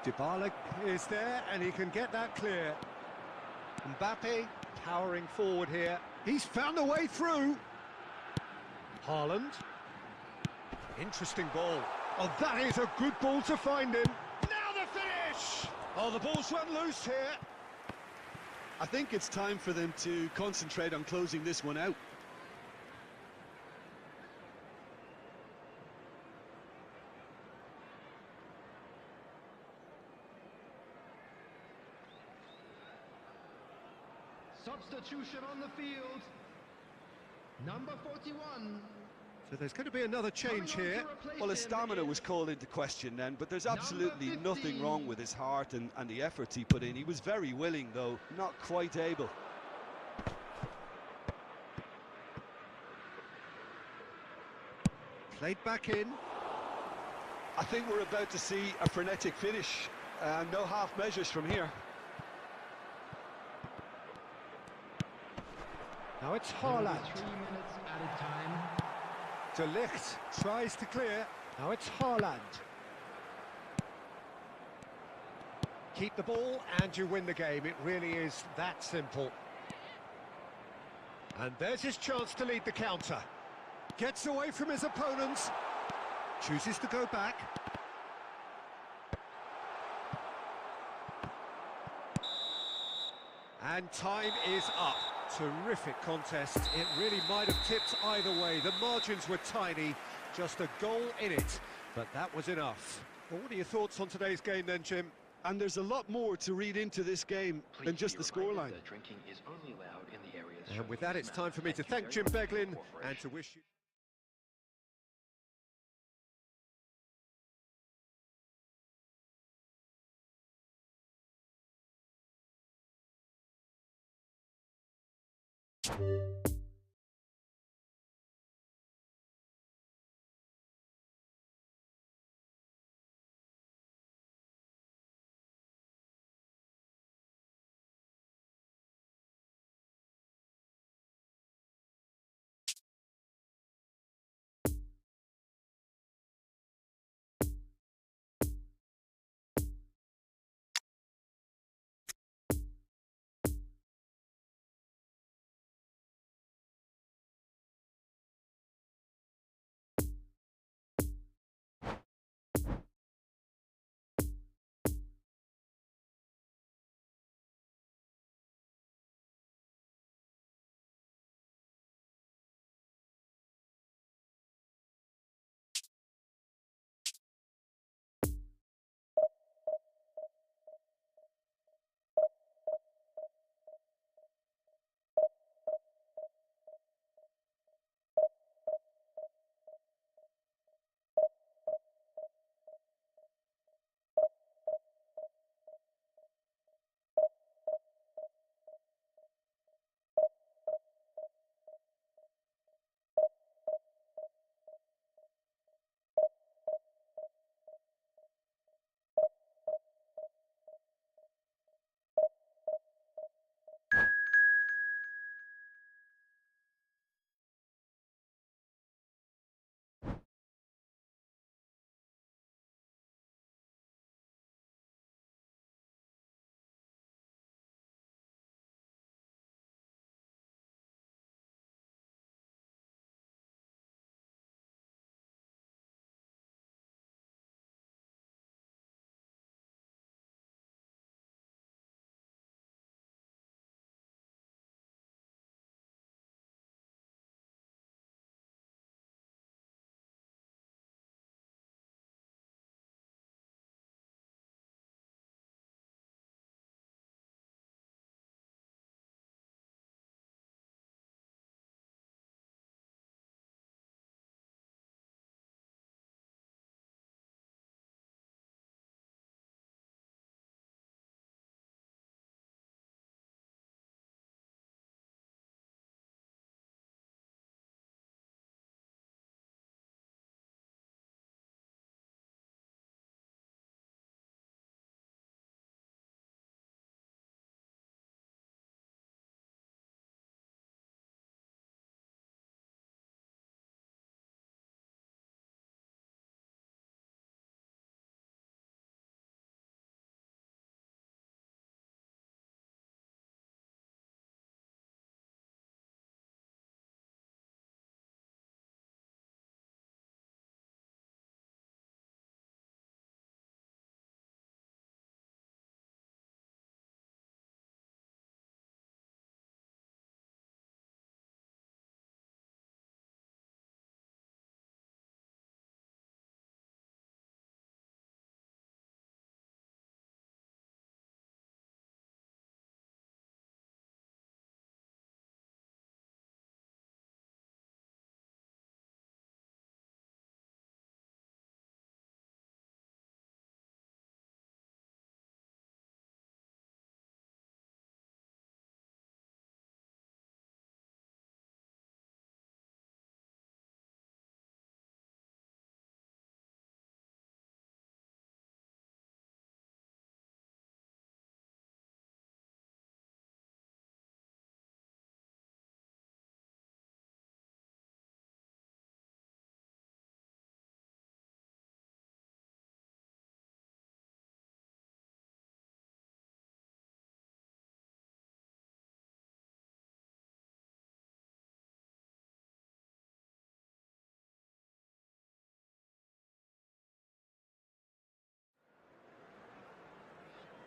Speaker 1: Dybala is there and he can get that clear. Mbappe powering forward here. He's found a way through. Haaland. Interesting ball. Oh, that is a good ball to find him. Now the finish! Oh, the ball's run loose here.
Speaker 2: I think it's time for them to concentrate on closing this one out.
Speaker 4: Substitution on the field. Number 41.
Speaker 1: So there's going to be another change here.
Speaker 2: Well, his stamina was called into question then, but there's absolutely nothing wrong with his heart and the efforts he put in. He was very willing, though, not quite able.
Speaker 1: Played back in.
Speaker 2: I think we're about to see a frenetic finish. No half measures from here.
Speaker 1: Now it's
Speaker 4: There will be
Speaker 1: Haaland.
Speaker 4: 3 minutes added time.
Speaker 1: De Ligt tries to clear. Now it's Haaland. Keep the ball and you win the game. It really is that simple. And there's his chance to lead the counter. Gets away from his opponents. Chooses to go back. And time is up. Terrific contest. It really might have tipped either way. The margins were tiny, just a goal in it, but that was enough. Well, what are your thoughts on today's game then, Jim?
Speaker 2: And there's a lot more to read into this game than
Speaker 3: Please
Speaker 2: just
Speaker 3: be
Speaker 2: the
Speaker 3: reminded
Speaker 2: scoreline.
Speaker 3: that drinking is only allowed in the areas shown
Speaker 1: And with
Speaker 3: on
Speaker 1: that,
Speaker 3: this
Speaker 1: it's
Speaker 3: map.
Speaker 1: time for me to
Speaker 3: Thank
Speaker 1: thank
Speaker 3: you
Speaker 1: Jim
Speaker 3: very much for your
Speaker 1: Beglin and
Speaker 3: cooperation.
Speaker 1: to wish you...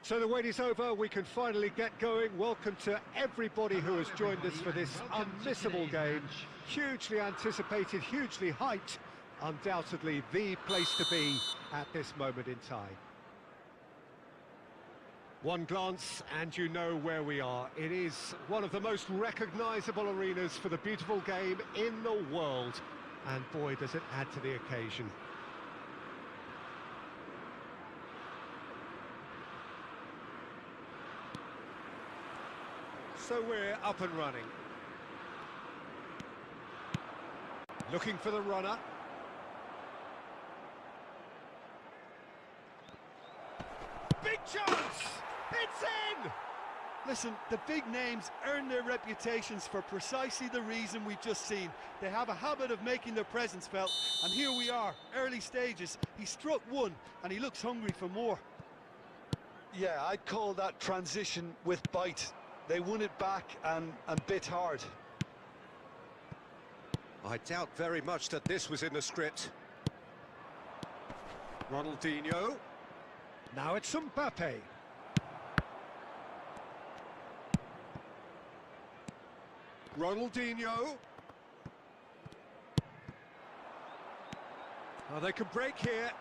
Speaker 1: So the wait is over, we can finally get going. Welcome to everybody who has joined us for this unmissable game. Hugely anticipated, hugely hyped. Undoubtedly the place to be at this moment in time. One glance and you know where we are. It is one of the most recognisable arenas for the beautiful game in the world. And boy, does it add to the occasion. So we're up and running. Looking for the runner. Big chance! It's in!
Speaker 2: Listen, the big names earn their reputations for precisely the reason we've just seen. They have a habit of making their presence felt, and here we are, early stages. He struck one, and he looks hungry for more. Yeah, I'd call that transition with bite. They won it back and bit hard.
Speaker 1: I doubt very much that this was in the script. Ronaldinho. Now it's Mbps. Ronaldinho. Oh, they can break here.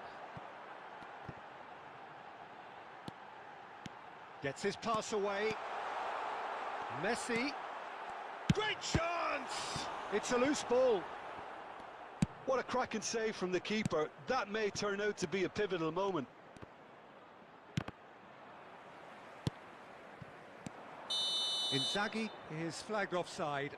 Speaker 1: Gets his pass away. Messi. Great chance! It's a loose ball.
Speaker 2: What a cracking save from the keeper. That may turn out to be a pivotal moment.
Speaker 1: Inzaghi is flagged offside.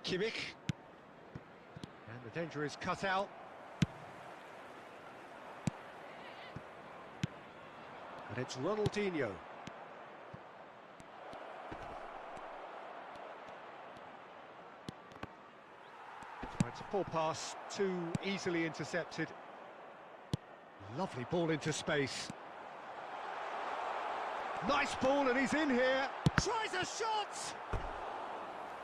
Speaker 1: Kimmich. And the danger is cut out. And it's Ronaldinho. It's a poor pass, too easily intercepted. Lovely ball into space. Nice ball, and he's in here. Tries a shot!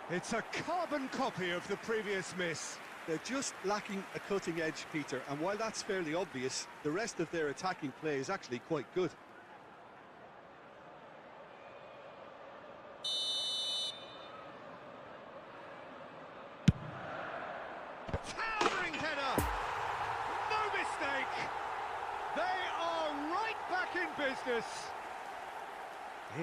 Speaker 1: It's a carbon copy of the previous miss.
Speaker 2: They're just lacking a cutting edge, Peter, and while that's fairly obvious, the rest of their attacking play is actually quite good.
Speaker 1: Towering header! No mistake! They are right back in business.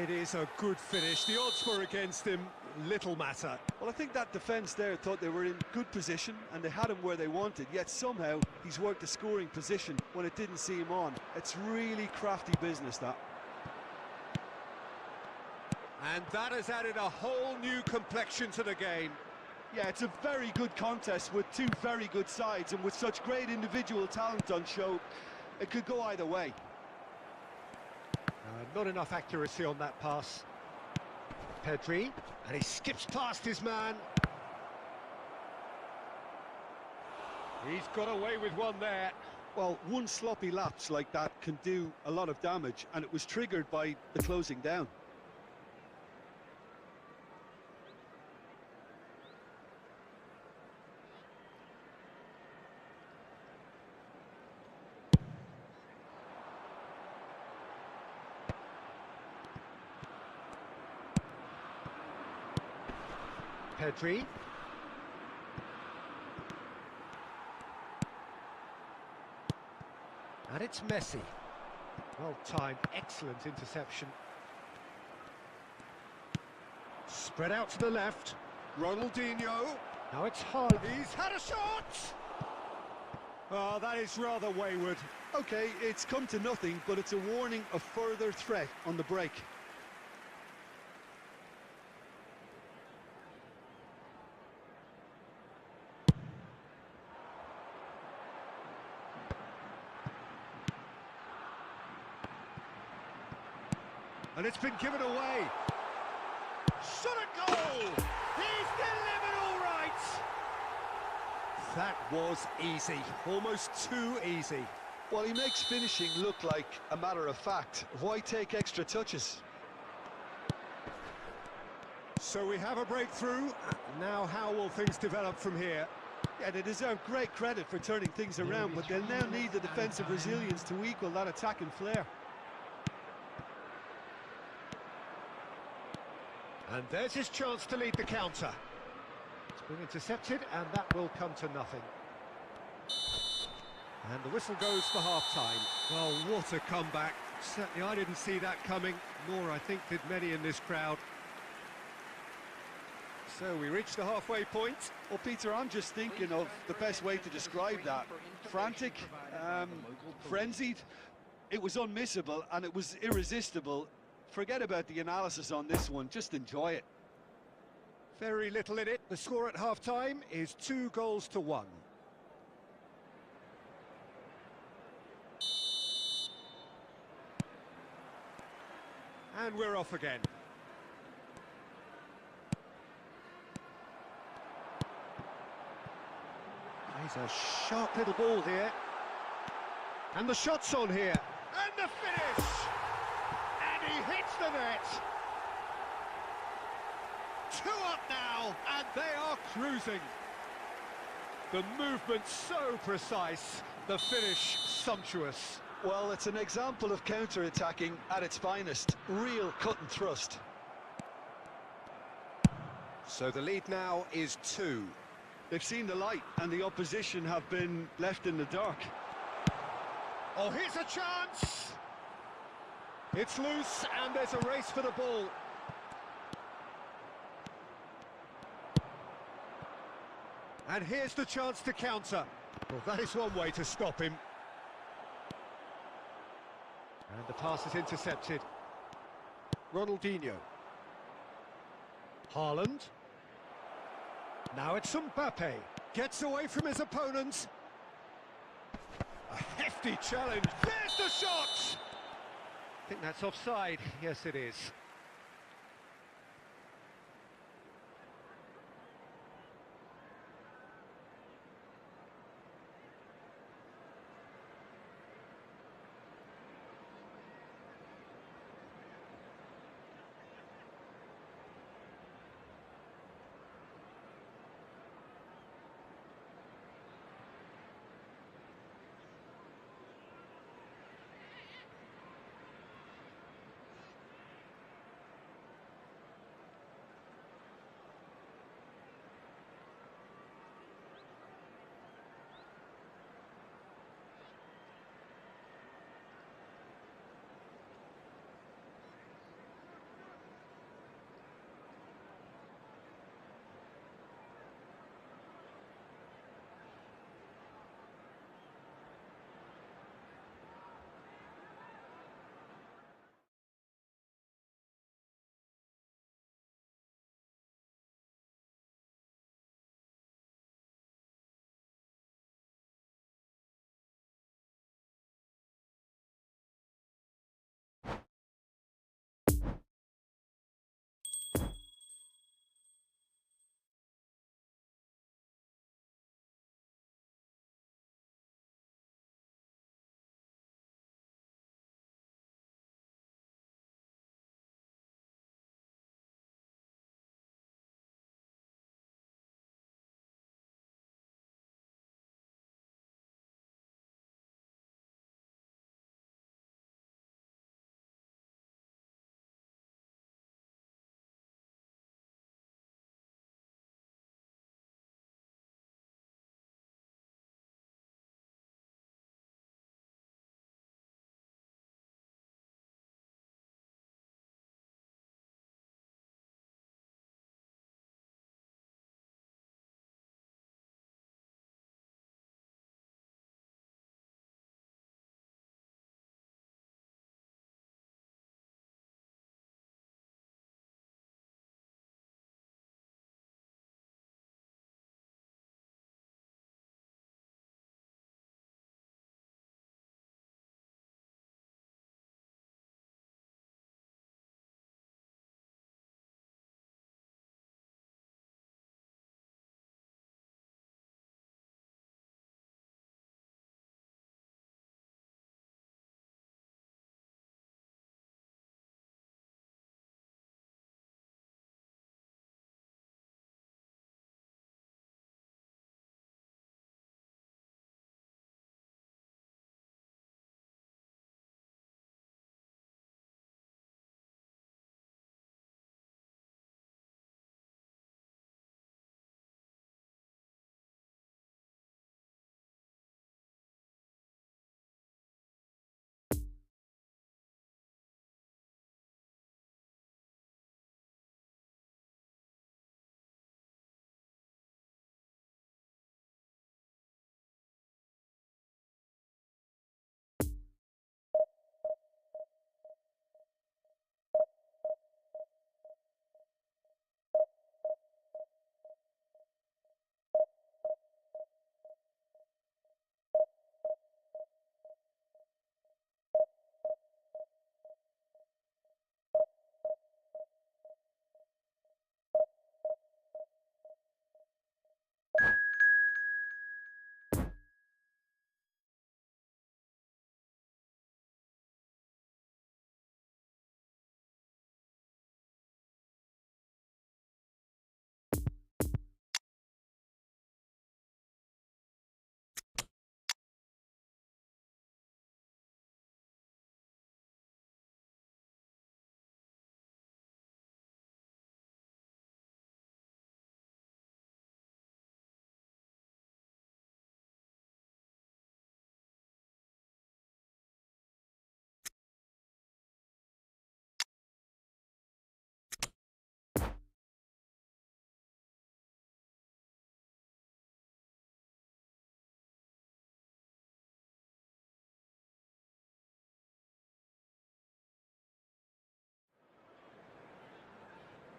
Speaker 1: It is a good finish. The odds were against him. Little matter.
Speaker 2: Well, I think that defence there thought they were in good position and they had him where they wanted, yet somehow he's worked a scoring position when it didn't see him on. It's really crafty business, that.
Speaker 1: And that has added a whole new complexion to the game.
Speaker 2: Yeah, it's a very good contest with two very good sides, and with such great individual talent on show, it could go either way.
Speaker 1: Not enough accuracy on that pass. Pedri, and he skips past his man. He's got away with one there.
Speaker 2: Well, one sloppy lapse like that can do a lot of damage, and it was triggered by the closing down.
Speaker 1: Pedri. And it's Messi. Well timed, excellent interception. Spread out to the left. Ronaldinho. Now it's Haaland. He's had a shot! Oh, that is rather wayward.
Speaker 2: Okay, it's come to nothing, but it's a warning of further threat on the break.
Speaker 1: And it's been given away. Shot a goal! He's delivered all right! That was easy, almost too easy.
Speaker 2: Well, he makes finishing look like a matter of fact. Why take extra touches?
Speaker 1: So we have a breakthrough. Now how will things develop from here?
Speaker 2: Yeah, they deserve great credit for turning things around, but they'll now need the defensive resilience to equal that attacking flair.
Speaker 1: And there's his chance to lead the counter. It's been intercepted, and that will come to nothing. And the whistle goes for half-time. Well, what a comeback. Certainly I didn't see that coming, nor I think did many in this crowd. So we reach the halfway point.
Speaker 2: Well, Peter, I'm just thinking of the best way to describe that. Frantic, frenzied. It was unmissable and it was irresistible. Forget about the analysis on this one, just enjoy it.
Speaker 1: Very little in it. The score at half-time is 2-1. And we're off again. He's a sharp little ball here. And the shot's on here. And the finish! And he hits the net! 2 up now, and they are cruising. The movement so precise, the finish sumptuous.
Speaker 2: Well, it's an example of counter-attacking at its finest. Real cut and thrust.
Speaker 1: So the lead now is 2.
Speaker 2: They've seen the light and the opposition have been left in the dark.
Speaker 1: Oh, here's a chance! It's loose and there's a race for the ball. And here's the chance to counter. Well, that is one way to stop him. And the pass is intercepted. Ronaldinho. Haaland. Now it's Mbps. Gets away from his opponents. A hefty challenge. There's the shot! I think that's offside. Yes, it is.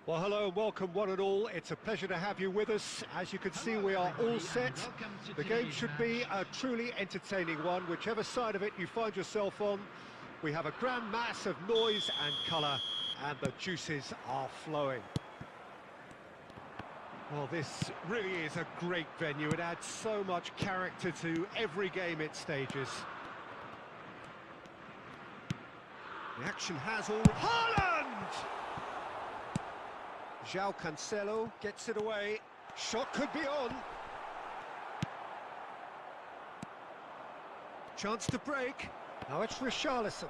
Speaker 1: Well, hello and welcome one and all. It's a pleasure to have you with us. As you can see, we are all set. The game should be a truly entertaining one, whichever side of it you find yourself on. We have a grand mass of noise and colour, and the juices are flowing. Well, this really is a great venue. It adds so much character to every game it stages. The action has all... Haaland! João Cancelo gets it away. Shot could be on. Chance to break. Now it's Richarlison.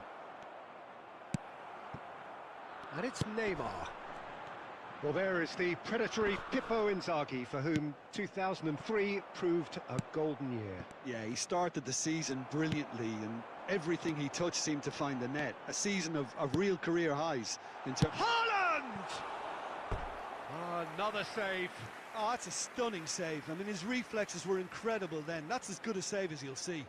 Speaker 1: And it's Neymar. Well, there is the predatory Pippo Inzaghi, for whom 2003 proved a golden year.
Speaker 2: Yeah, he started the season brilliantly, and everything he touched seemed to find the net. A season of real career highs.
Speaker 1: Haaland! Another save.
Speaker 2: Oh, that's a stunning save. I mean, his reflexes were incredible then. That's as good a save as you'll see.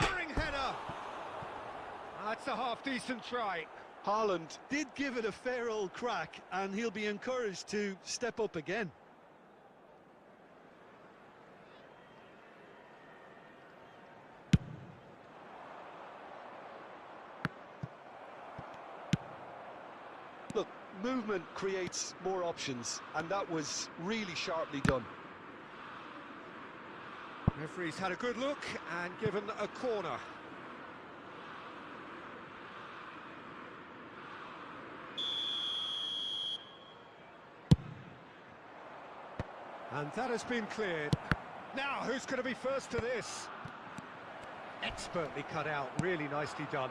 Speaker 1: Towering header! That's a half-decent try.
Speaker 2: Haaland did give it a fair old crack, and he'll be encouraged to step up again. Look, movement creates more options, and that was really sharply done.
Speaker 1: Referee's had a good look and given a corner. And that has been cleared. Now, who's going to be first to this? Expertly cut out, really nicely done.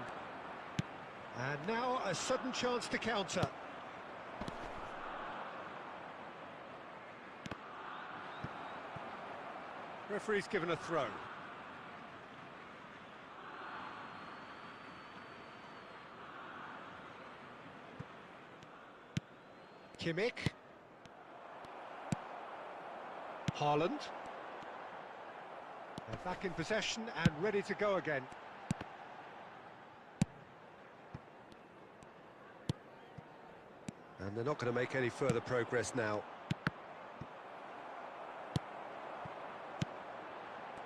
Speaker 1: And now a sudden chance to counter. Referee's given a throw. Kimmich. Haaland. They're back in possession and ready to go again. And they're not going to make any further progress now.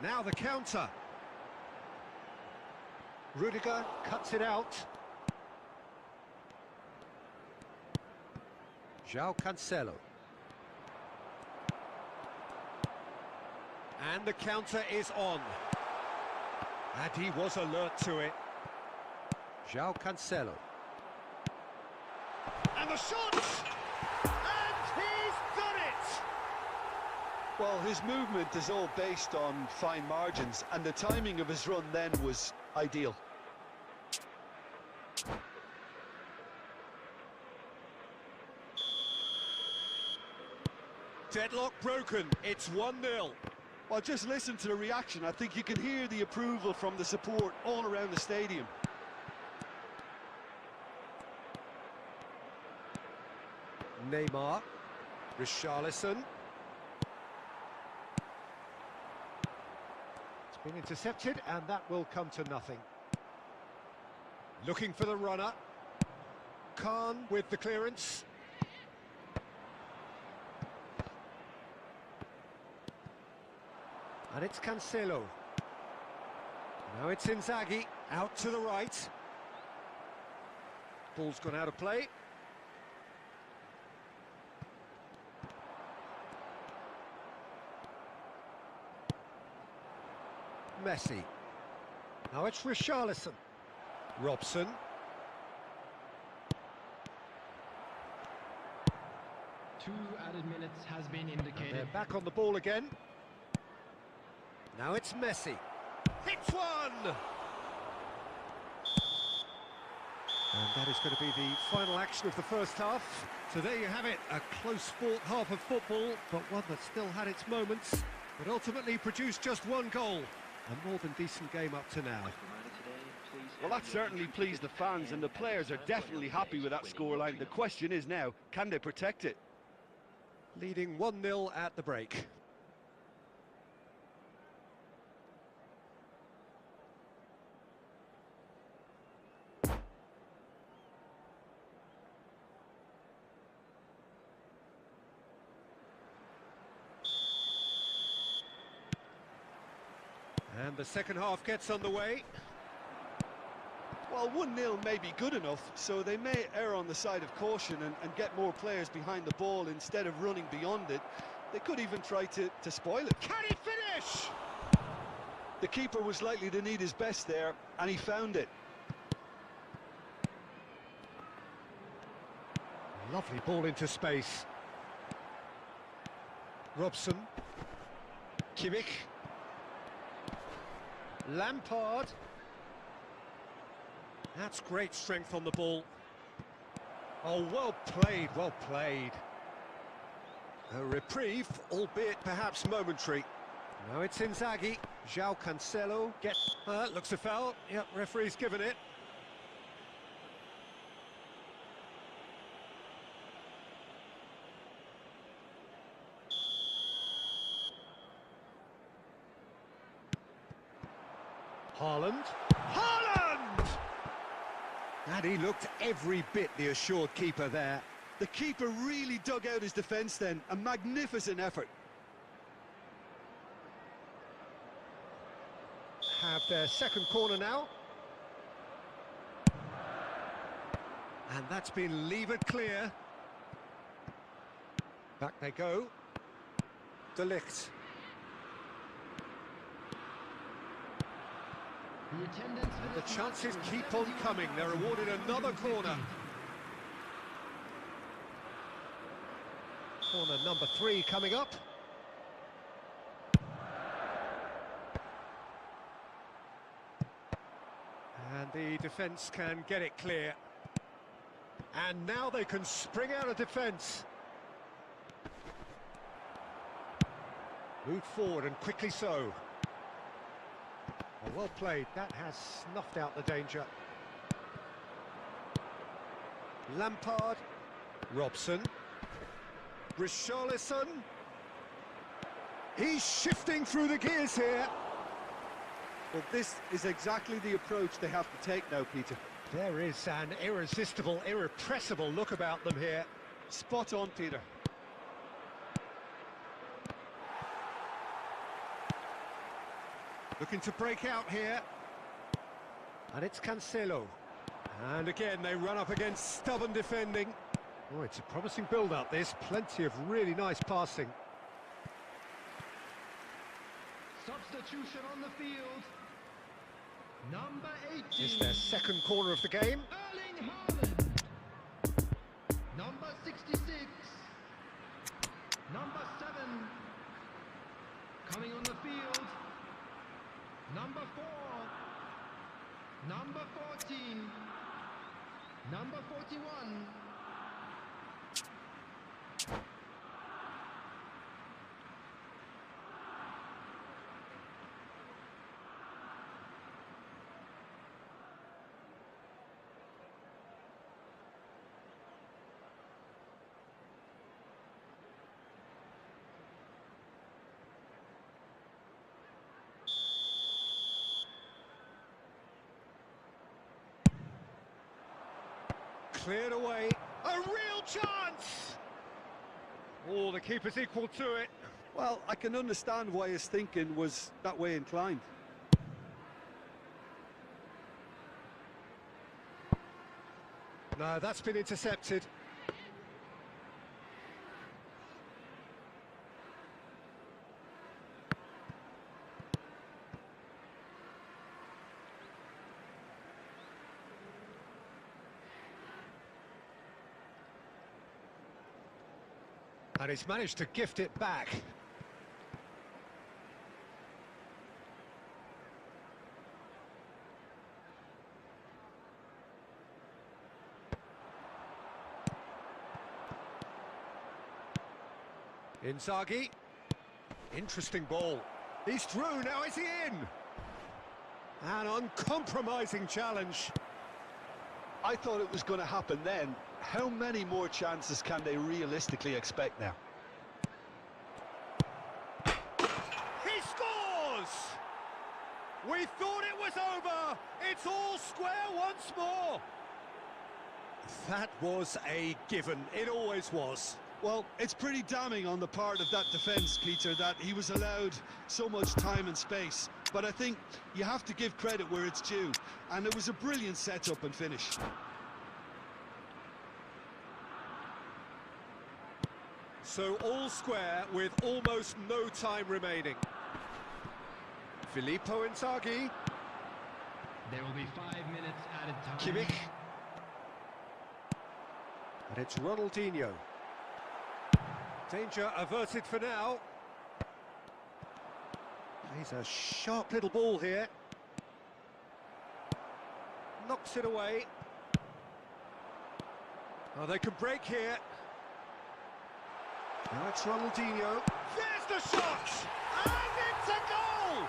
Speaker 1: Now the counter. Rudiger cuts it out. João Cancelo. And the counter is on. And he was alert to it. João Cancelo. And the shot! And he's done it!
Speaker 2: Well, his movement is all based on fine margins, and the timing of his run then was ideal.
Speaker 1: Deadlock broken. It's 1-0.
Speaker 2: Well, just listen to the reaction. I think you can hear the approval from the support all around the stadium.
Speaker 1: Neymar. Richarlison. It's been intercepted, and that will come to nothing. Looking for the runner. Khan with the clearance. And it's Cancelo. Now it's Inzaghi, out to the right. Ball's gone out of play. Messi. Now it's Richarlison. Robson.
Speaker 4: 2 added minutes has been
Speaker 1: And
Speaker 4: indicated.
Speaker 1: they're back on the ball again. Now it's Messi. Hits one! And that is going to be the final action of the first half. So there you have it, a close-fought half of football, but one that still had its moments, but ultimately produced just one goal. A more than decent game up to now.
Speaker 2: Well, that certainly pleased the fans, and the players are definitely happy with that scoreline. The question is now, can they protect it?
Speaker 1: Leading 1-0 at the break. And the second half gets underway.
Speaker 2: Well, 1-0 may be good enough, so they may err on the side of caution and get more players behind the ball instead of running beyond it. They could even try to spoil it.
Speaker 1: Can he finish?
Speaker 2: The keeper was likely to need his best there, and he found it.
Speaker 1: Lovely ball into space. Robson. Kimmich. Lampard. That's great strength on the ball. Oh, well played, well played. A reprieve, albeit perhaps momentary. Now it's Inzaghi. João Cancelo gets... looks a foul. Yep, referee's given it. Haaland. Haaland! And he looked every bit the assured keeper there.
Speaker 2: The keeper really dug out his defence then. A magnificent effort.
Speaker 1: Have their second corner now. And that's been levered clear. Back they go. De Ligt.
Speaker 4: The attendance for
Speaker 1: The
Speaker 4: this
Speaker 1: chances
Speaker 4: match was
Speaker 1: keep on coming. They're awarded another corner. Corner number 3 coming up. And the defence can get it clear. And now they can spring out of defence. Moved forward and quickly so. Well played, that has snuffed out the danger. Lampard. Robson. Richarlison. He's shifting through the gears here.
Speaker 2: Well, this is exactly the approach they have to take now, Peter.
Speaker 1: There is an irresistible, irrepressible look about them here.
Speaker 2: Spot on, Peter.
Speaker 1: Looking to break out here. And it's Cancelo. And again, they run up against stubborn defending. Oh, it's a promising build-up, this. Plenty of really nice passing.
Speaker 4: substitution on the field. Number 18.
Speaker 1: It's their second corner of the game.
Speaker 4: Erling Haaland. Number 66. Number 7. Coming on the field. Number 4. Number 14. Number 41.
Speaker 1: Cleared away. A real chance! Oh, the keeper's equal to it.
Speaker 2: Well, I can understand why his thinking was that way inclined.
Speaker 1: No, that's been intercepted. And he's managed to gift it back. Inzaghi. Interesting ball. He's through, now is he in? An uncompromising challenge.
Speaker 2: I thought it was going to happen then. How many more chances can they realistically expect now?
Speaker 1: He scores! We thought it was over. It's all square once more. That was a given. It always was.
Speaker 2: Well, it's pretty damning on the part of that defence, Peter, that he was allowed so much time and space. But I think you have to give credit where it's due, and it was a brilliant setup and finish.
Speaker 1: So all square with almost no time remaining. Filippo Inzaghi.
Speaker 4: There will be 5 minutes added time.
Speaker 1: Kimmich. And it's Ronaldinho. Danger averted for now. He's a sharp little ball here. Knocks it away. Oh, they can break here. Now it's Ronaldinho. There's the shot! And it's a goal!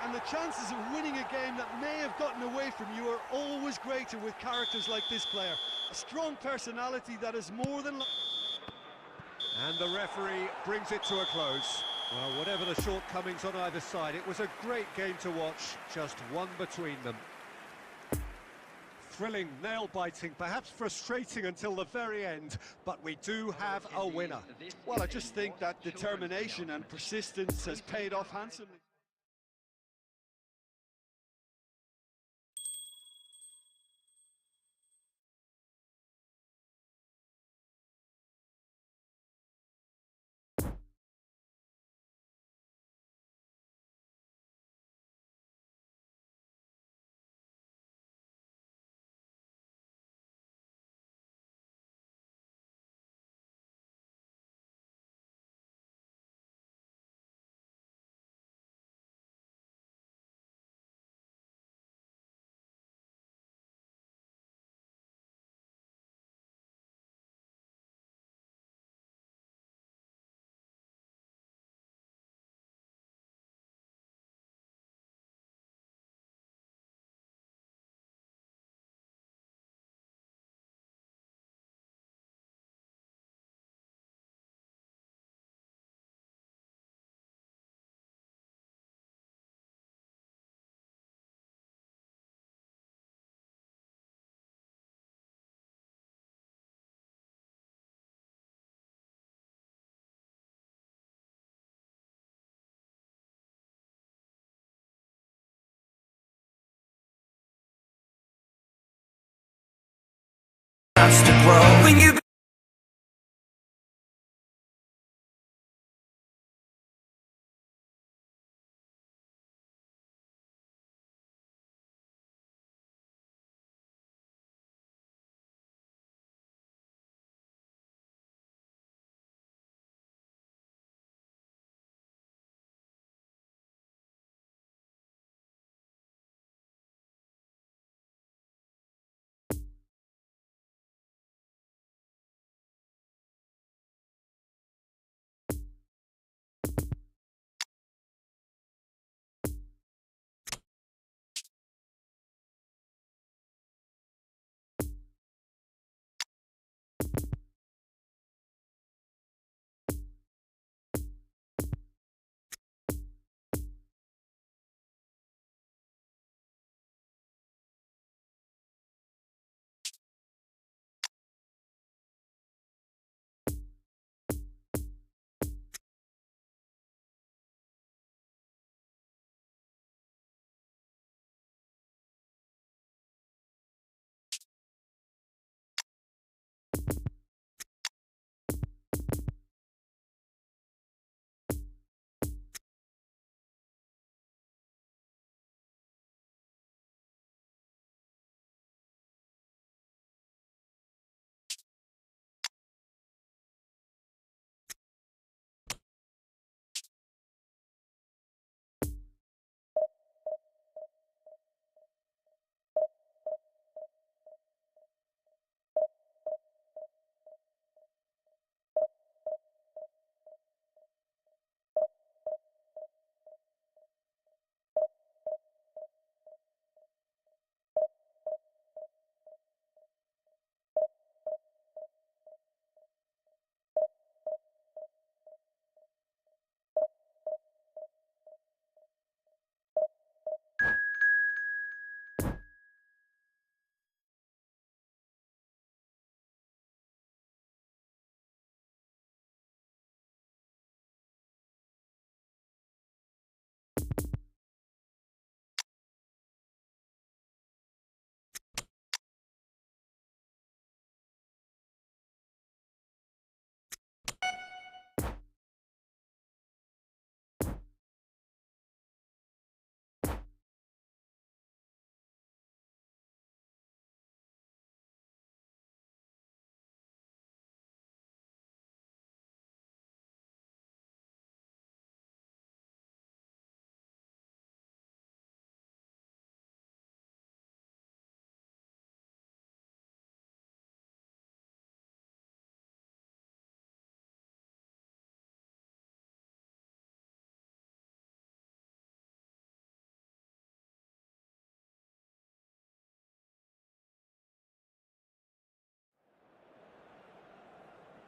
Speaker 2: And the chances of winning a game that may have gotten away from you are always greater with characters like this player. A strong personality that is more than...
Speaker 1: And the referee brings it to a close. Well, whatever the shortcomings on either side, it was a great game to watch, just one between them. Thrilling, nail-biting, perhaps frustrating until the very end, but we do have a winner.
Speaker 2: Well, I just think that determination and persistence has paid off handsomely.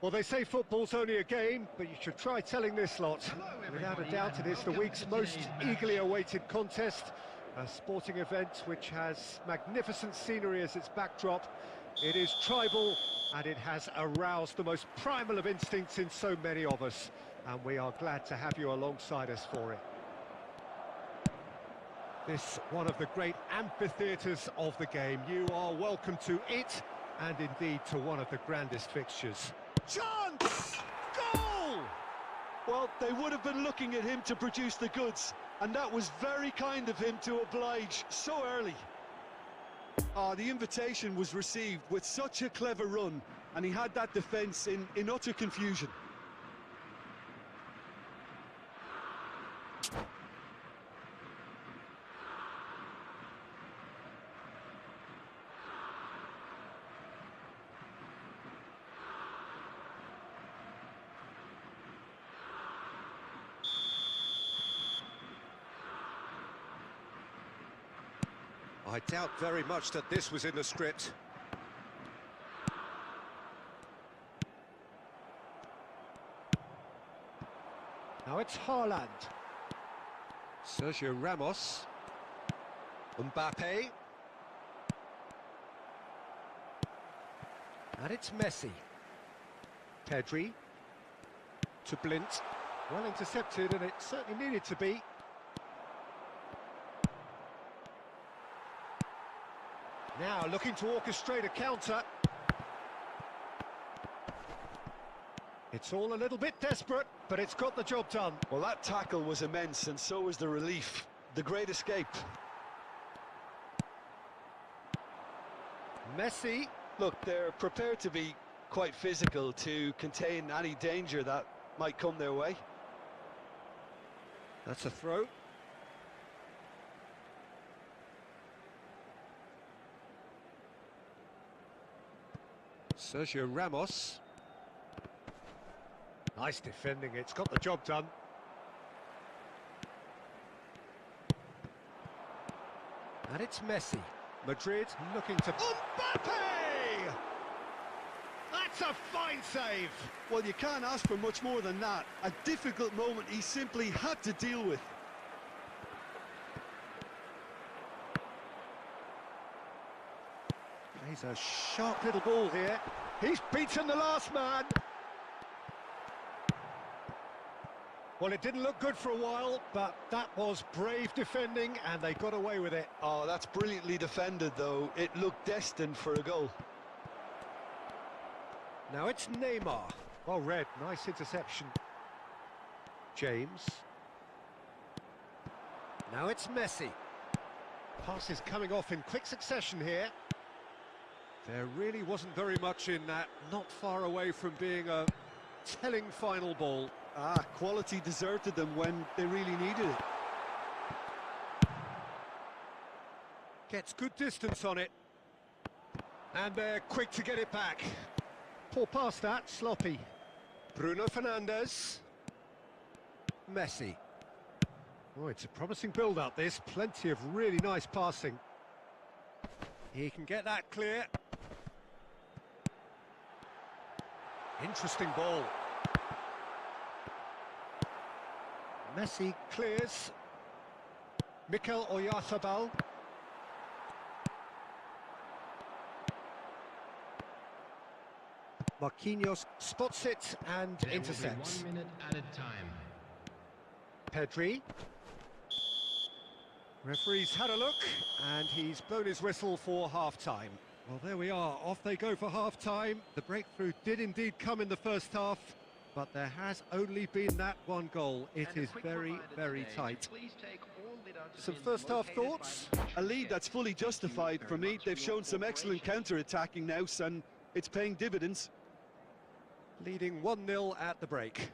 Speaker 1: Well, they say football's only a game, but you should try telling this lot. Without a doubt, it is the week's most eagerly awaited contest. A sporting event which has magnificent scenery as its backdrop. It is tribal, and it has aroused the most primal of instincts in so many of us. And we are glad to have you alongside us for it. This one of the great amphitheatres of the game. You are welcome to it, and indeed to one of the grandest fixtures. Chance! Goal!
Speaker 2: Well, they would have been looking at him to produce the goods, and that was very kind of him to oblige so early. The invitation was received with such a clever run, and he had that defence in utter confusion.
Speaker 1: I doubt very much that this was in the script. Now it's Haaland. Sergio Ramos. Mbappe. And it's Messi. Pedri. To Blint. Well intercepted, and it certainly needed to be. Now looking to orchestrate a counter. It's all a little bit desperate, but it's got the job done.
Speaker 2: Well, that tackle was immense, and so was the relief. The great escape.
Speaker 1: Messi.
Speaker 2: Look, they're prepared to be quite physical to contain any danger that might come their way.
Speaker 1: That's a throw. Sergio Ramos. Nice defending, it's got the job done. And it's Messi. Madrid looking to... Mbappe! That's a fine save!
Speaker 2: Well, you can't ask for much more than that. A difficult moment he simply had to deal with.
Speaker 1: He's a sharp little ball here. He's beaten the last man. Well, it didn't look good for a while, but that was brave defending, and they got away with it.
Speaker 2: Oh, that's brilliantly defended, though. It looked destined for a goal.
Speaker 1: Now it's Neymar. Well read, nice interception. James. Now it's Messi. Passes coming off in quick succession here. There really wasn't very much in that, not far away from being a telling final ball.
Speaker 2: Quality deserted them when they really needed it.
Speaker 1: Gets good distance on it. And they're quick to get it back. Poor pass that, sloppy. Bruno Fernandes. Messi. Oh, it's a promising build-up, this. Plenty of really nice passing. He can get that clear. Interesting ball. Messi clears. Mikel Oyarzabal. Marquinhos spots it and intercepts.
Speaker 4: 1 minute added time.
Speaker 1: Pedri. Referee's had a look, and he's blown his whistle for half-time. Well, there we are, off they go for half-time. The breakthrough did indeed come in the first half, but there has only been that one goal. It is very, very tight. Some first-half thoughts?
Speaker 2: A lead that's fully justified for me. They've shown some excellent counter-attacking now, and it's paying dividends.
Speaker 1: Leading 1-0 at the break.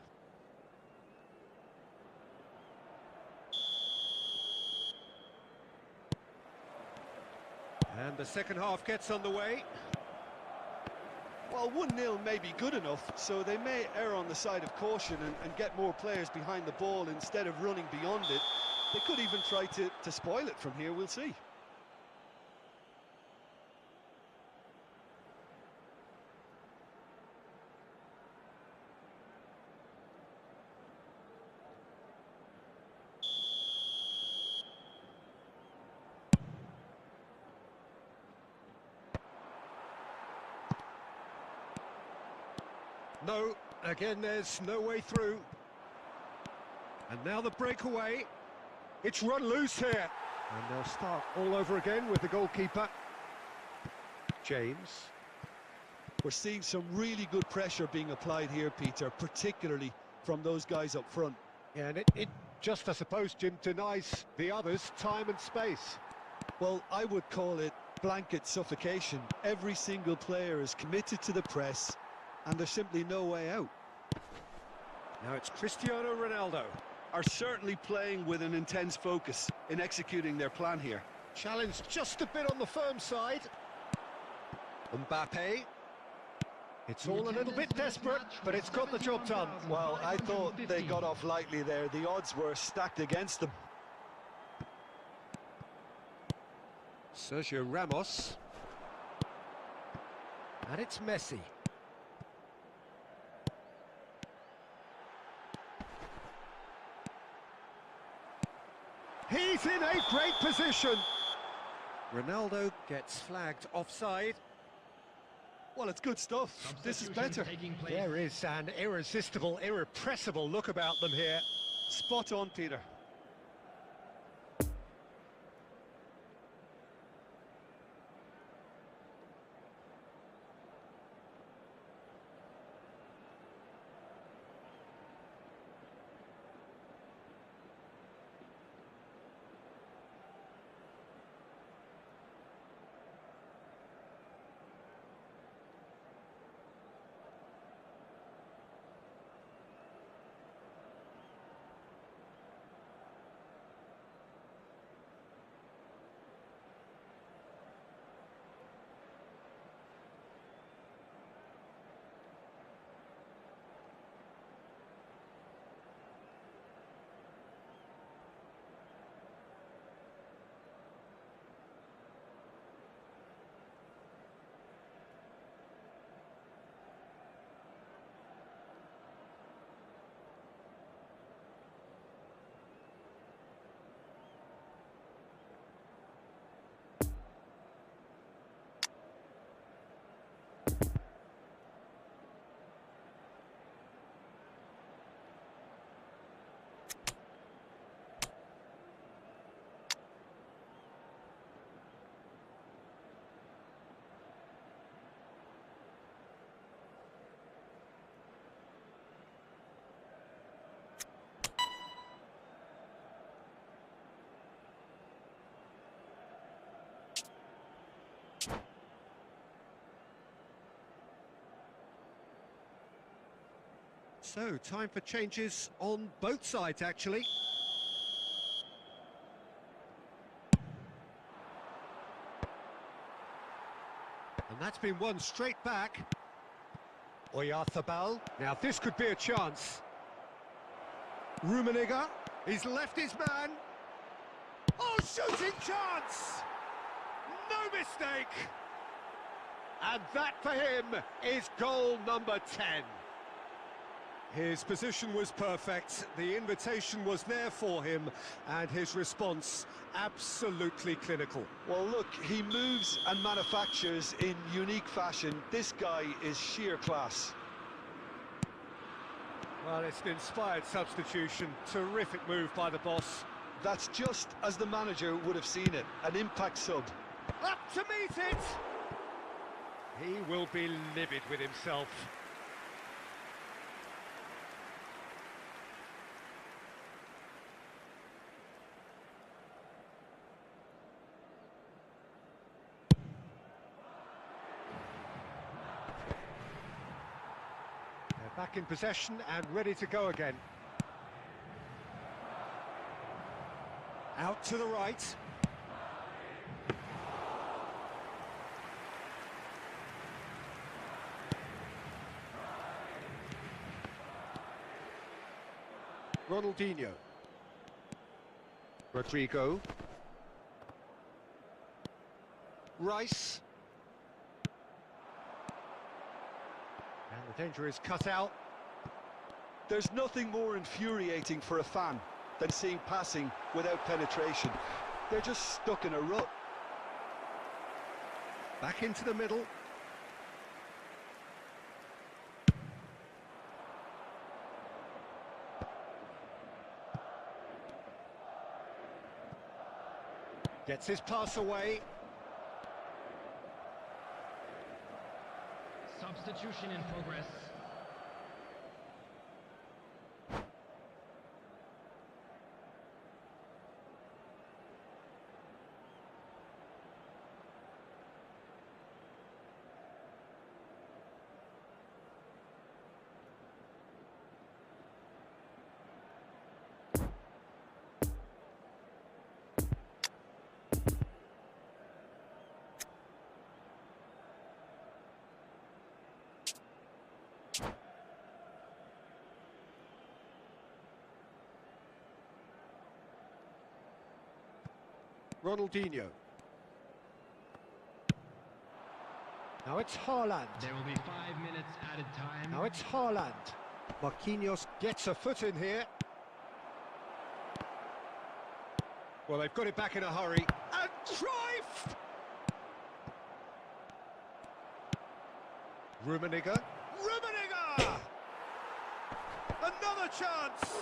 Speaker 1: And the second half gets underway.
Speaker 2: Well, 1-0 may be good enough, so they may err on the side of caution and get more players behind the ball instead of running beyond it. They could even try to spoil it from here, we'll see.
Speaker 1: No, again there's no way through. And now the breakaway. It's run loose here. And they'll start all over again with the goalkeeper. James.
Speaker 2: We're seeing some really good pressure being applied here, Peter, particularly from those guys up front.
Speaker 1: Yeah, and it just, I suppose, Jim, denies the others time and space.
Speaker 2: Well, I would call it blanket suffocation. Every single player is committed to the press, and there's simply no way out.
Speaker 1: Now it's Cristiano Ronaldo.
Speaker 2: Are certainly playing with an intense focus in executing their plan here.
Speaker 1: Challenged just a bit on the firm side. Mbppe. It's all a little bit desperate, but it's got the job done.
Speaker 2: Well, I thought they got off lightly there. The odds were stacked against them.
Speaker 1: Sergio Ramos. And it's Messi. He's in a great position. Ronaldo gets flagged offside.
Speaker 2: Well, it's good stuff. This is better.
Speaker 1: There is an irresistible, irrepressible look about them here.
Speaker 2: Spot on, Peter.
Speaker 1: So, time for changes on both sides, actually. And that's been won straight back. Oyarzabal. Now, this could be a chance. Rummenigge. He's left his man. Oh, shooting chance! No mistake! And that for him is goal number 10. His position was perfect, the invitation was there for him, and his response absolutely clinical.
Speaker 2: Well, look, he moves and manufactures in unique fashion. This guy is sheer class.
Speaker 1: Well, it's an inspired substitution, terrific move by the boss.
Speaker 2: That's just as the manager would have seen it, an impact sub.
Speaker 1: Up to meet it! He will be livid with himself. Back in possession and ready to go again. Out to the right. Ronaldinho. Rodrigo. Rice. And the danger is cut out.
Speaker 2: There's nothing more infuriating for a fan than seeing passing without penetration. They're just stuck in a rut.
Speaker 1: Back into the middle. Gets his pass away.
Speaker 4: Substitution in progress.
Speaker 1: Ronaldinho. Now it's Haaland.
Speaker 4: There will be 5 minutes added time.
Speaker 1: Now it's Haaland. Marquinhos gets a foot in here. Well, they've got it back in a hurry. And Cruyff! Rummenigge. Rummenigge! Another chance!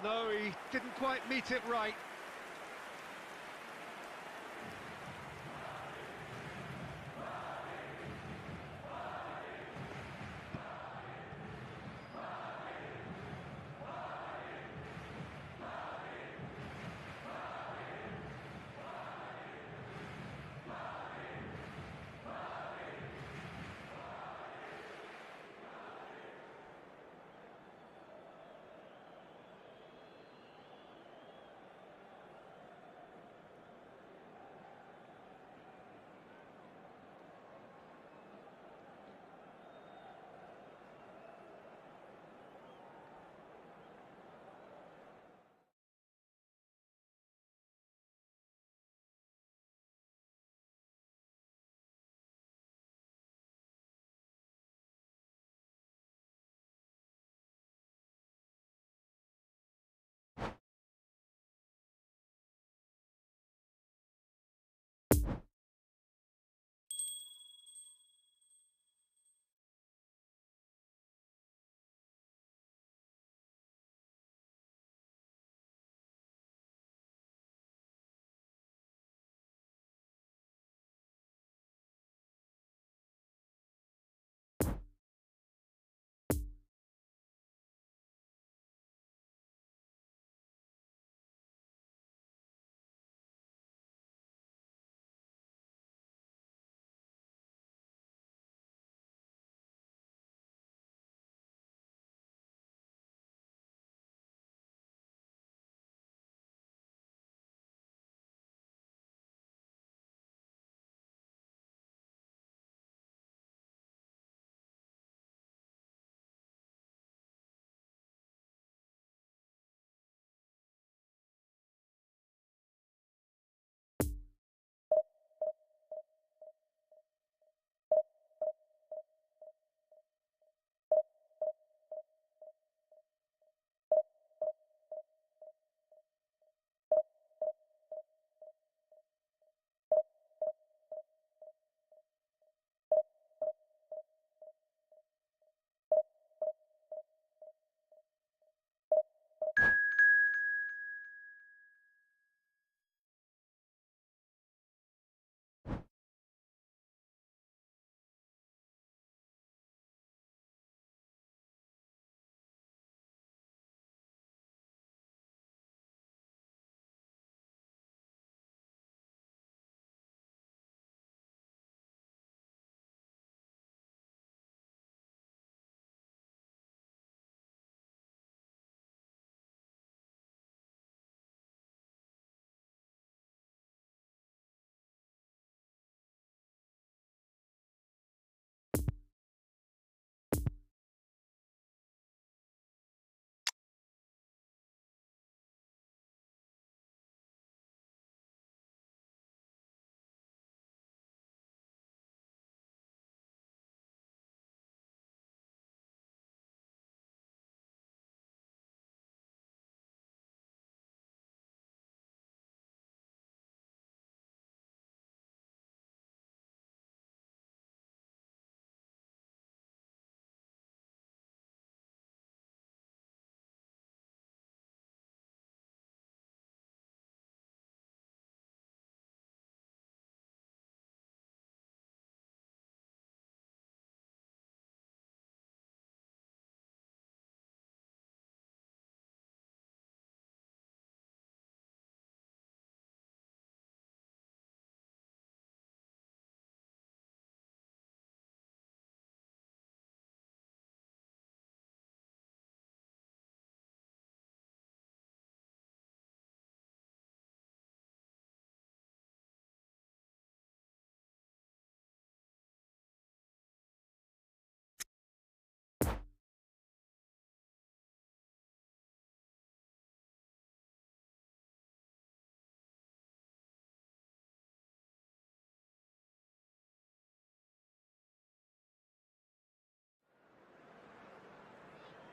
Speaker 1: No, he didn't quite meet it right.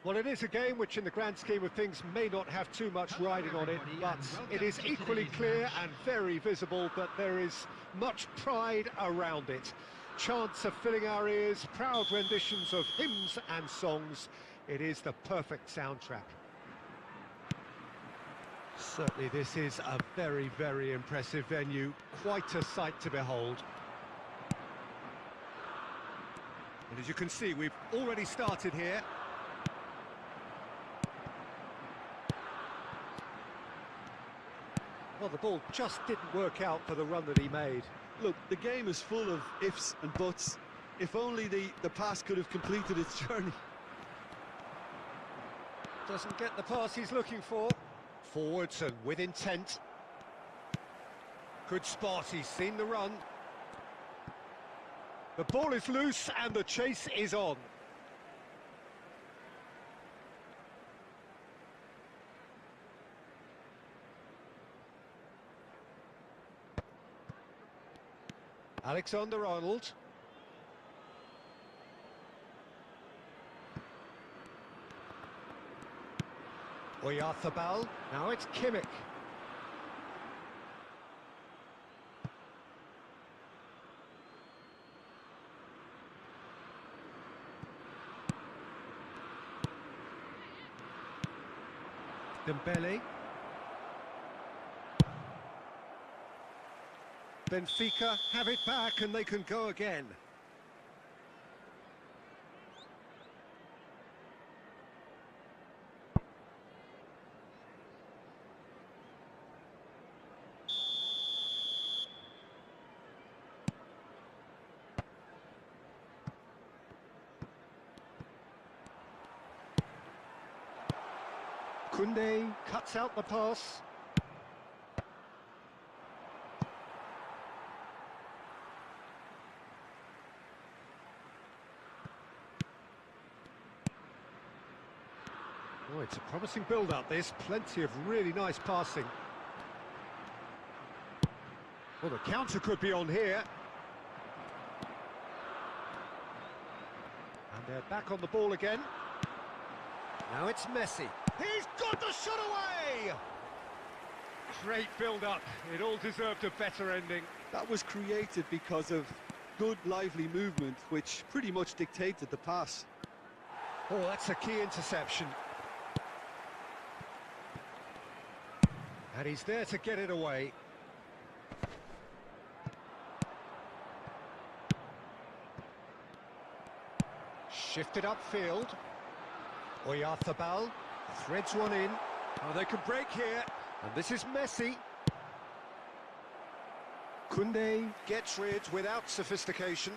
Speaker 1: Well, it is a game which in the grand scheme of things may not have too much riding on it, but it is equally clear and very visible that there is much pride around it. Chants are filling our ears, proud renditions of hymns and songs. It is the perfect soundtrack. Certainly this is a very, very impressive venue, quite a sight to behold. And as you can see, we've already started here. Well, the ball just didn't work out for the run that he made.
Speaker 2: Look, the game is full of ifs and buts. If only the pass could have completed its journey.
Speaker 1: Doesn't get the pass he's looking for. Forwards and with intent. Good spot, he's seen the run. The ball is loose and the chase is on. Alexander-Arnold. Oyarzabal. Now it's Kimmich. Dembele. Benfica have it back and they can go again. Koundé cuts out the pass. Oh, it's a promising build-up, this. Plenty of really nice passing. Well, the counter could be on here. And they're back on the ball again. Now it's Messi. He's got the shot away! Great build-up. It all deserved a better ending.
Speaker 2: That was created because of good, lively movement, which pretty much dictated the pass.
Speaker 1: Oh, that's a key interception. And he's there to get it away. Shifted upfield. Oyarzabal threads one in. Oh, they can break here. And this is Messi. Koundé gets rid without sophistication.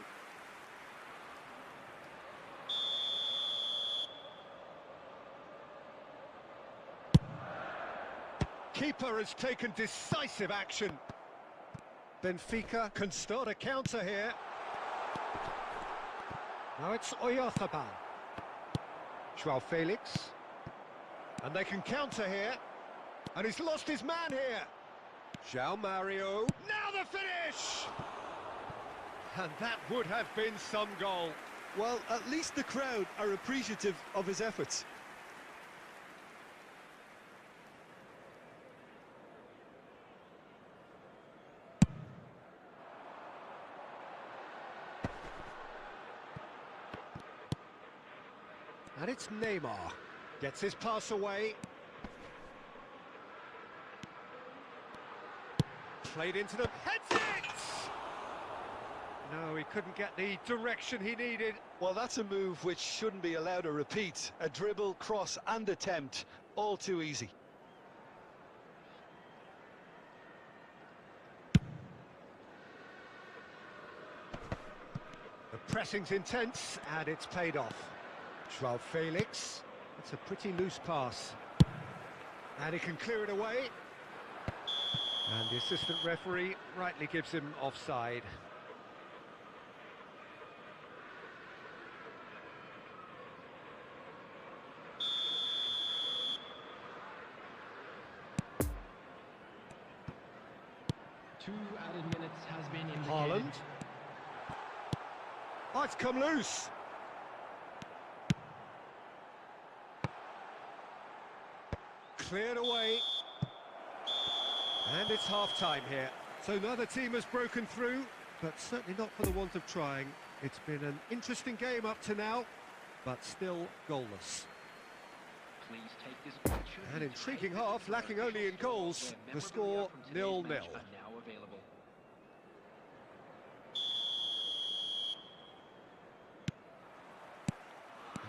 Speaker 1: Keeper has taken decisive action. Benfica can start a counter here. Now it's Oyarzabal. João Felix. And they can counter here. And he's lost his man here. João Mario. Now the finish! And that would have been some goal.
Speaker 2: Well, at least the crowd are appreciative of his efforts.
Speaker 1: And it's Neymar. Gets his pass away. Played into them. Heads it! No, he couldn't get the direction he needed.
Speaker 2: Well, that's a move which shouldn't be allowed to repeat. A dribble, cross and attempt. All too easy.
Speaker 1: The pressing's intense and it's paid off. João Felix. It's a pretty loose pass. And he can clear it away. And the assistant referee rightly gives him offside.
Speaker 4: Two added minutes has been indicated.
Speaker 1: Haaland. Oh, it's come loose. Cleared away. And it's half-time here. So neither team has broken through, but certainly not for the want of trying. It's been an interesting game up to now, but still goalless.
Speaker 3: Please take this opportunity
Speaker 1: An
Speaker 3: to
Speaker 1: intriguing
Speaker 3: take
Speaker 1: half,
Speaker 3: the
Speaker 1: lacking only in goals.
Speaker 3: where
Speaker 1: The score
Speaker 3: memorabilia from today's
Speaker 1: 0-0.
Speaker 3: match are now available.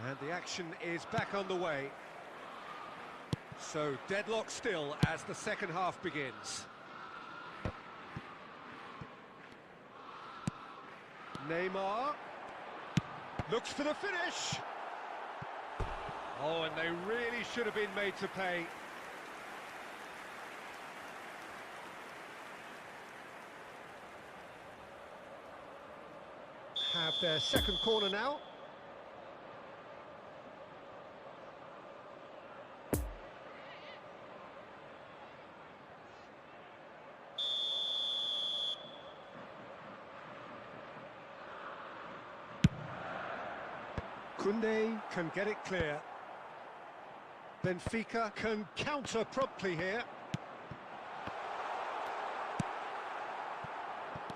Speaker 1: And the action is back on the way. So deadlock still as the second half begins. Neymar looks for the finish. Oh, and they really should have been made to pay. Have their second corner now. Koundé can get it clear. Benfica can counter promptly here.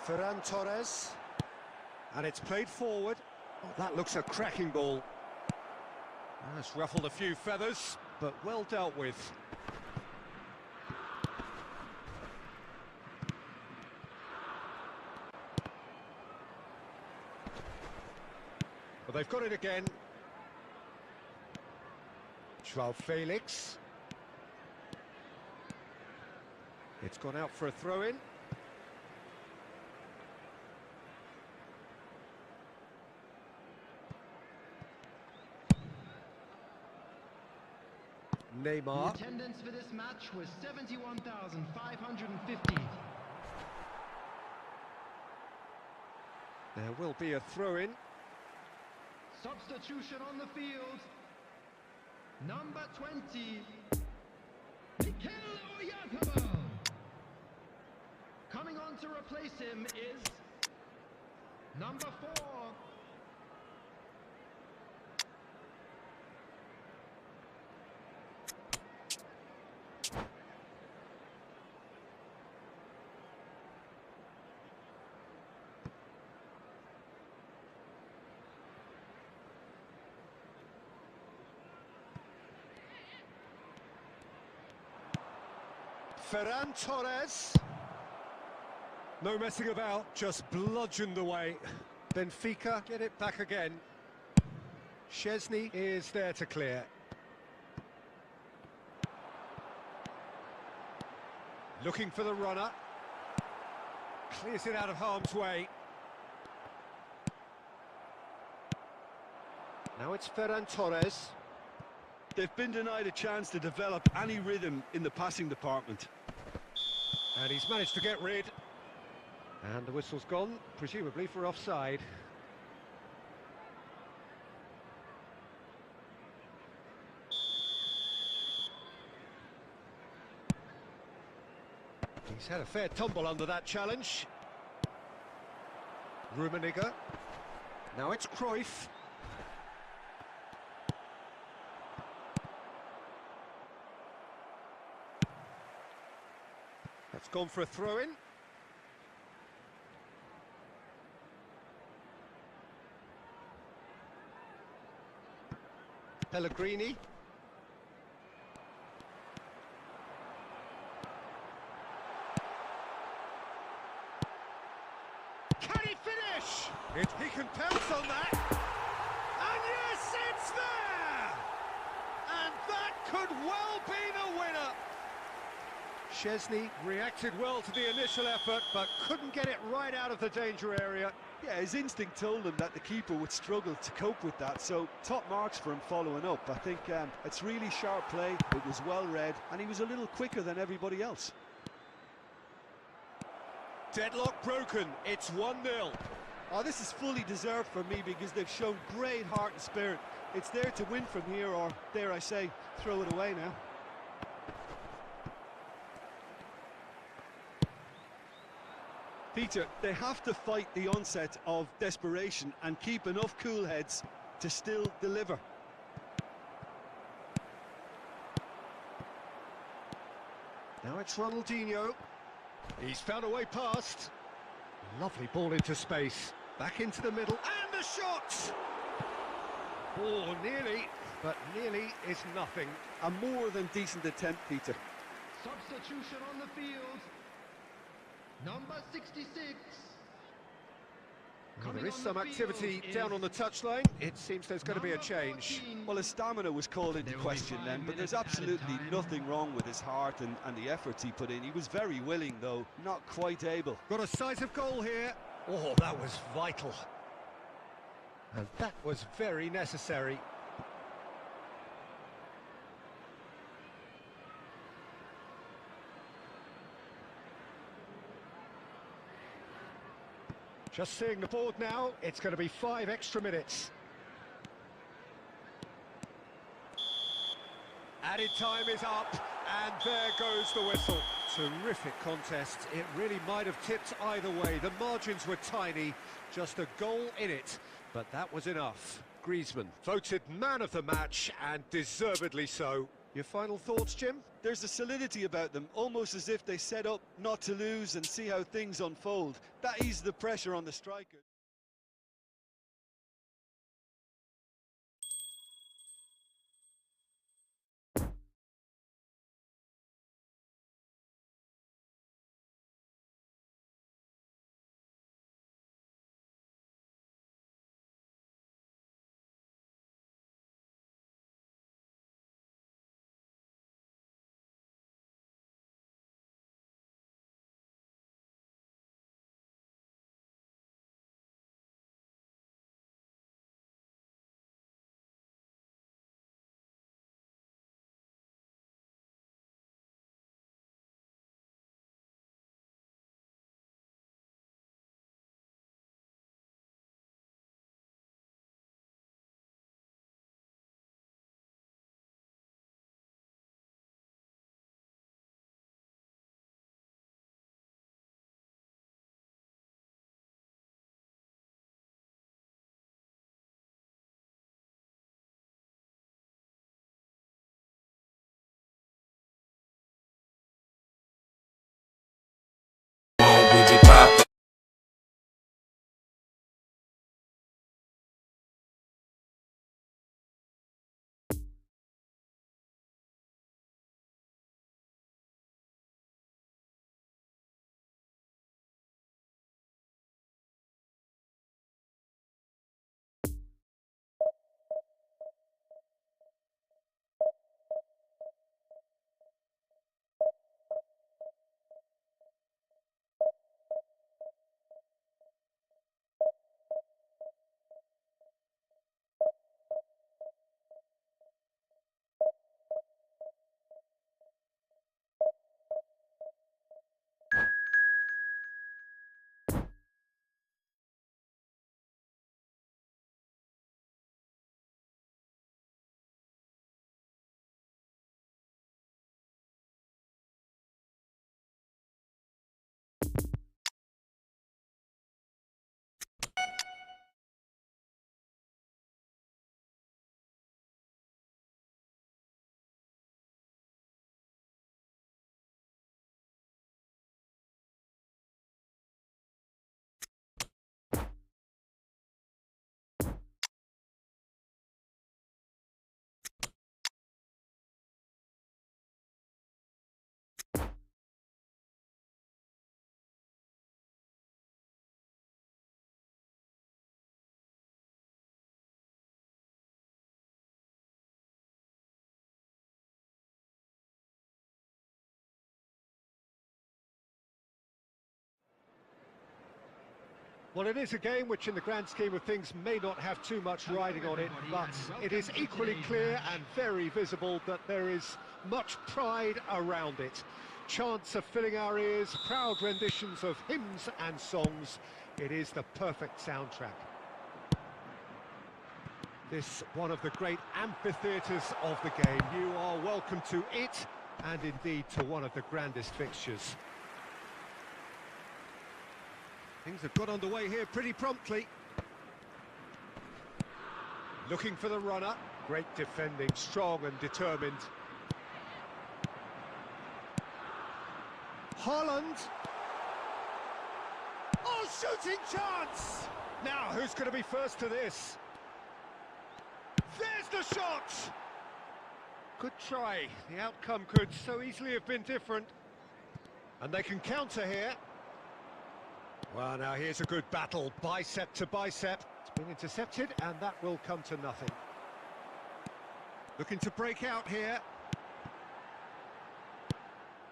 Speaker 1: Ferran Torres. And it's played forward. Oh, that looks a cracking ball. That's ruffled a few feathers, but well dealt with. Well, they've got it again. João Felix. It's gone out for a throw-in. Neymar.
Speaker 4: The attendance for this match was 71,550.
Speaker 1: There will be a throw-in.
Speaker 4: Substitution on the field. Number 20, Mikel Oyarzabal. Coming on to replace him is number 4,
Speaker 1: Ferran Torres. No messing about, just bludgeoned away. Benfica get it back again. Szczesny is there to clear. Looking for the runner. Clears it out of harm's way. Now it's Ferran Torres.
Speaker 2: They've been denied a chance to develop any rhythm in the passing department.
Speaker 1: And he's managed to get rid. And the whistle's gone, presumably for offside. He's had a fair tumble under that challenge. Rummenigge. Now it's Cruyff. That's gone for a throw-in. Pellegrini. Can he finish? He can pounce on that. And yes, it's there! And that could well be the winner. Szczesny reacted well to the initial effort, but couldn't get it right out of the danger area.
Speaker 2: Yeah, his instinct told him that the keeper would struggle to cope with that, so top marks for him following up. I think it's really sharp play, it was well read, and he was a little quicker than everybody else.
Speaker 1: Deadlock broken, it's 1-0.
Speaker 2: Oh, this is fully deserved for me because they've shown great heart and spirit. It's there to win from here, or dare I say, throw it away now. Peter, they have to fight the onset of desperation and keep enough cool heads to still deliver.
Speaker 1: Now it's Ronaldinho. He's found a way past. Lovely ball into space. Back into the middle, and the shot! Oh, nearly, but nearly is nothing.
Speaker 2: A more than decent attempt, Peter.
Speaker 4: Substitution on the field. Number 66.
Speaker 1: Well, there
Speaker 4: Coming
Speaker 1: is
Speaker 4: on
Speaker 1: some
Speaker 4: the
Speaker 1: activity
Speaker 4: field
Speaker 1: down
Speaker 4: is
Speaker 1: on the touchline. It seems there's going to be a
Speaker 4: number
Speaker 1: change.
Speaker 4: 14.
Speaker 2: Well, his stamina was called into
Speaker 4: There will be
Speaker 2: question
Speaker 4: 5
Speaker 2: then, but there's
Speaker 4: minutes added
Speaker 2: absolutely
Speaker 4: time.
Speaker 2: nothing wrong with his heart and the efforts he put in. He was very willing, though, not quite able.
Speaker 1: Got a sight of goal here. Oh, that was vital. And that was very necessary. Just seeing the board now, it's going to be 5 extra minutes. Added time is up, and there goes the whistle. Terrific contest. It really might have tipped either way. The margins were tiny, just a goal in it, but that was enough. Griezmann voted man of the match, and deservedly so. Your final thoughts, Jim?
Speaker 2: There's a solidity about them, almost as if they set up not to lose and see how things unfold. That eased the pressure on the striker.
Speaker 1: Well, it is a game which in the grand scheme of things may not have too much riding on it, but it is equally clear and very visible that there is much pride around it. Chants are filling our ears, proud renditions of hymns and songs. It is the perfect soundtrack. This one of the great amphitheatres of the game. You are welcome to it, and indeed to one of the grandest fixtures. Things have got underway here pretty promptly. Looking for the runner. Great defending, strong and determined. Haaland. Oh, shooting chance! Now, who's going to be first to this? There's the shot! Good try. The outcome could so easily have been different. And they can counter here. Well, now here's a good battle, bicep to bicep. It's been intercepted, and that will come to nothing. Looking to break out here.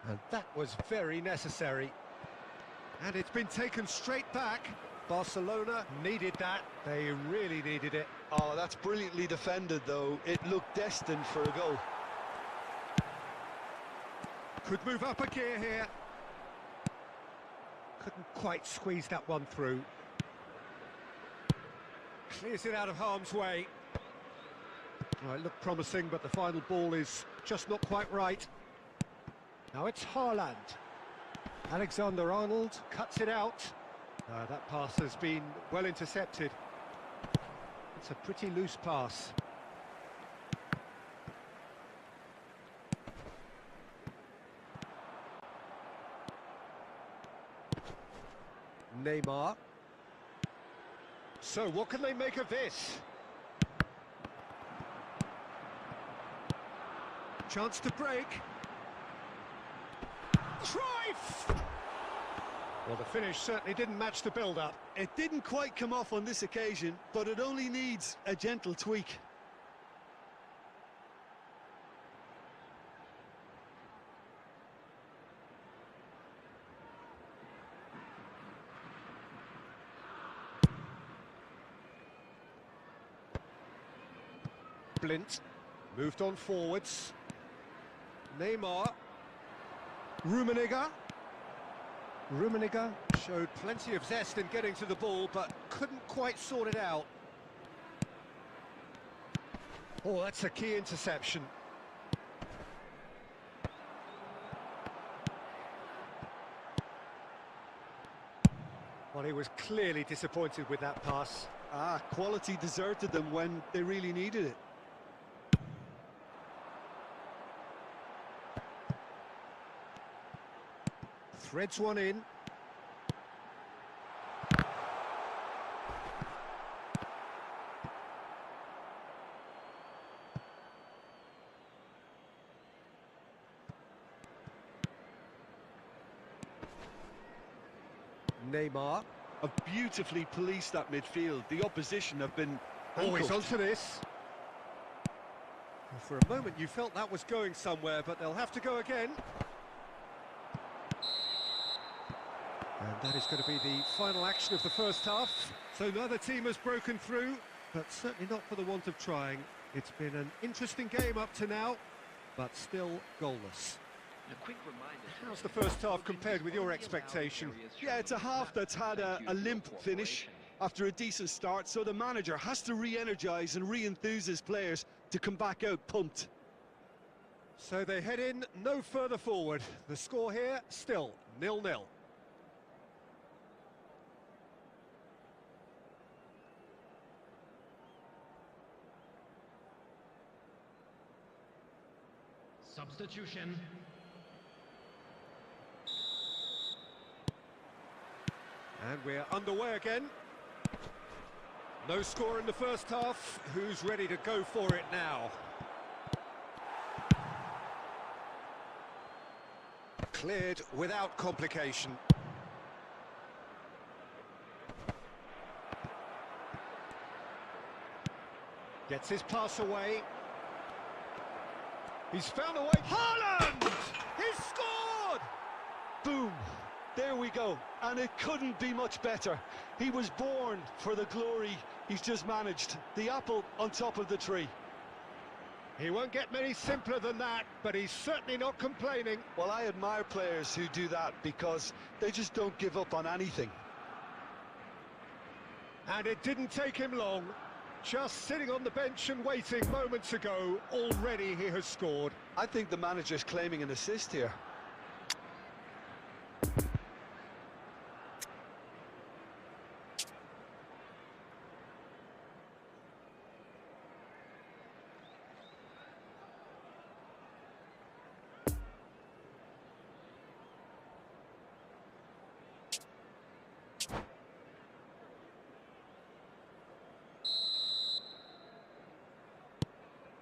Speaker 1: And that was very necessary. And it's been taken straight back. Barcelona needed that. They really needed it.
Speaker 2: Oh, that's brilliantly defended, though. It looked destined for a goal.
Speaker 1: Could move up a gear here. Couldn't quite squeeze that one through. Clears it out of harm's way. Well, it looked promising, but the final ball is just not quite right. Now it's Haaland. Alexander-Arnold cuts it out. That pass has been well intercepted. It's a pretty loose pass. Neymar. So what can they make of this? Chance to break. Cruyff! Well, the finish certainly didn't match the build-up.
Speaker 2: It didn't quite come off on this occasion, but it only needs a gentle tweak.
Speaker 1: Blint moved on forwards. Neymar. Rummenigge showed plenty of zest in getting to the ball, but couldn't quite sort it out. Oh, that's a key interception. Well, he was clearly disappointed with that pass.
Speaker 2: Quality deserted them when they really needed it.
Speaker 1: Threads one in. Neymar.
Speaker 2: Have beautifully policed that midfield. The opposition have been
Speaker 1: Always
Speaker 2: handcuffed.
Speaker 1: onto this. For a moment you felt that was going somewhere, but they'll have to go again. And that is going to be the final action of the first half. So neither team has broken through, but certainly not for the want of trying. It's been an interesting game up to now, but still goalless.
Speaker 3: A quick reminder.
Speaker 1: How's the first half compared with your expectation?
Speaker 2: Yeah, it's a half that's had a limp finish after a decent start, so the manager has to re-energise and re-enthuse his players to come back out pumped.
Speaker 1: So they head in no further forward. The score here still 0-0.
Speaker 4: Substitution.
Speaker 1: And we're underway again. No score in the first half. Who's ready to go for it now? Cleared without complication. Gets his pass away. He's found a way. Haaland! He's scored!
Speaker 2: Boom! There we go, and it couldn't be much better. He was born for the glory he's just managed. The apple on top of the tree.
Speaker 1: He won't get many simpler than that, but he's certainly not complaining.
Speaker 2: Well, I admire players who do that because they just don't give up on anything.
Speaker 1: And it didn't take him long. Just sitting on the bench and waiting moments ago, already he has scored.
Speaker 2: I think the manager's claiming an assist here.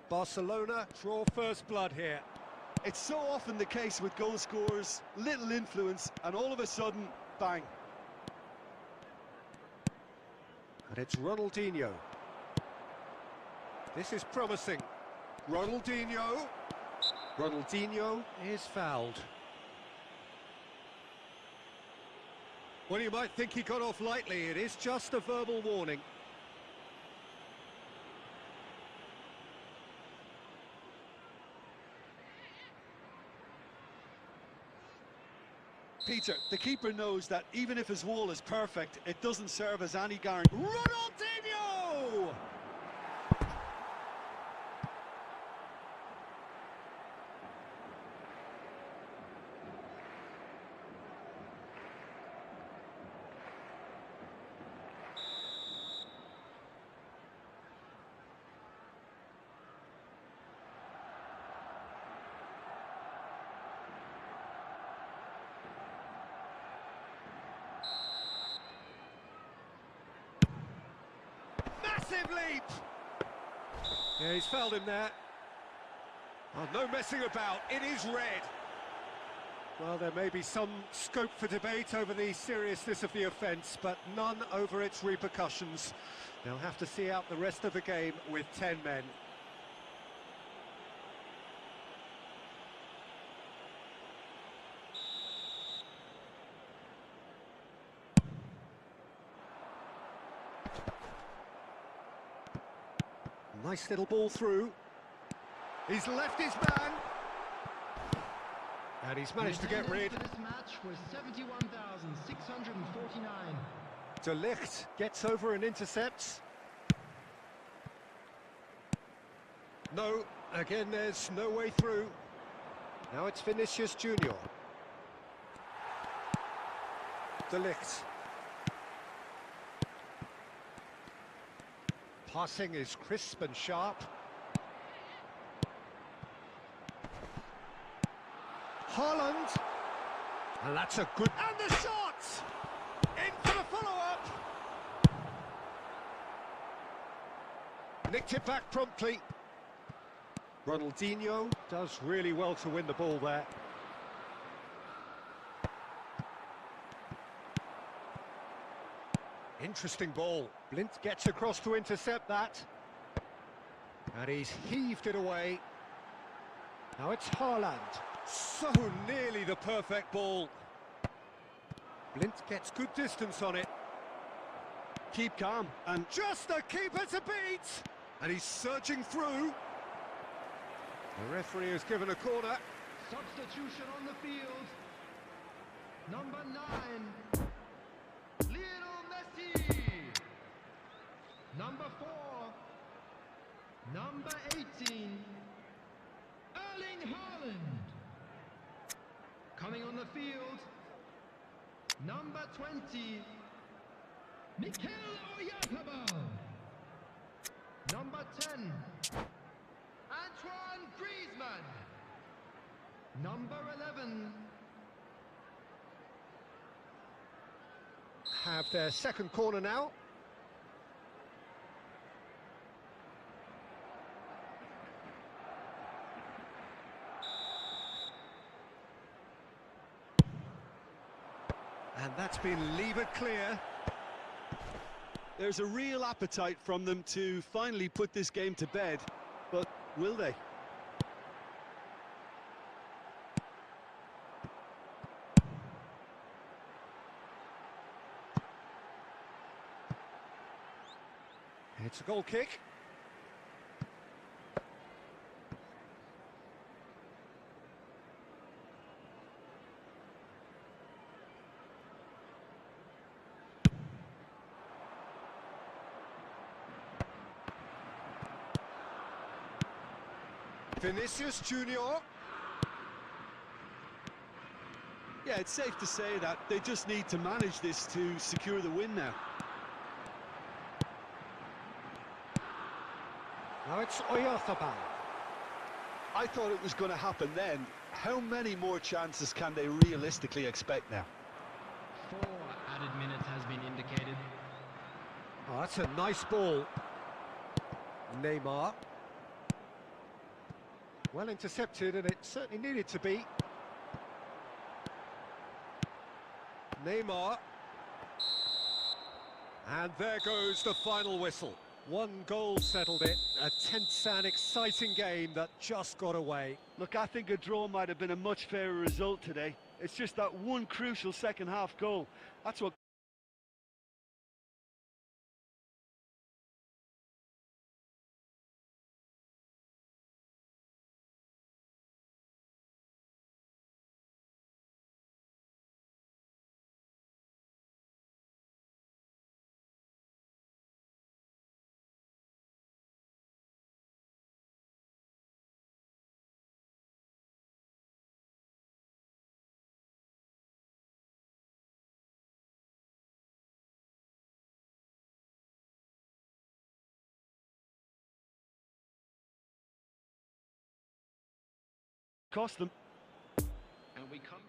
Speaker 1: Barcelona draw first blood here.
Speaker 2: It's so often the case with goal scorers, little influence, and all of a sudden, bang.
Speaker 1: And it's Ronaldinho. This is promising. Ronaldinho. Ronaldinho is fouled. Well, you might think he got off lightly. It is just a verbal warning.
Speaker 2: Peter, the keeper knows that even if his wall is perfect, it doesn't serve as any guarantee.
Speaker 1: Ronaldinho! Massive leap! Yeah, he's fouled him there. Oh, no messing about, it is red. Well, there may be some scope for debate over the seriousness of the offence, but none over its repercussions. They'll have to see out the rest of the game with 10 men. Nice little ball through. He's left his man. And he's managed to get rid.
Speaker 4: This match was 71,649.
Speaker 1: De Ligt gets over and intercepts. No, again there's no way through. Now it's Vinicius Junior. De Ligt. Passing is crisp and sharp. Haaland. And that's a good... And the shot! In for the follow-up! Nicked it back promptly. Ronaldinho does really well to win the ball there. Interesting ball. Blint gets across to intercept that. And he's heaved it away. Now it's Haaland. So nearly the perfect ball. Blint gets good distance on it.
Speaker 2: Keep calm, and
Speaker 1: Just a keeper to beat! And he's surging through. The referee has given a corner.
Speaker 4: Substitution on the field. Number 9, Lionel Messi. Number 4, number 18, Erling Haaland. Coming on the field, number 20, Mikel Oyarzabal. Number 10, Antoine Griezmann. Number 11,
Speaker 1: Have their second corner now. And that's been levered clear.
Speaker 2: there's a real appetite from them to finally put this game to bed, but will they?
Speaker 1: It's a goal kick. Vinicius Junior.
Speaker 2: Yeah, it's safe to say that they just need to manage this to secure the win now.
Speaker 1: Now it's Oyarzabal.
Speaker 2: I thought it was going to happen then. How many more chances can they realistically expect now?
Speaker 4: 4 added minutes has been indicated.
Speaker 1: Oh, that's a nice ball. Neymar. Well intercepted, and it certainly needed to be. Neymar. And there goes the final whistle. One goal settled it. A tense and exciting game that just got away.
Speaker 2: Look, I think a draw might have been a much fairer result today. It's just that one crucial second half goal. That's what cost them.
Speaker 3: And we come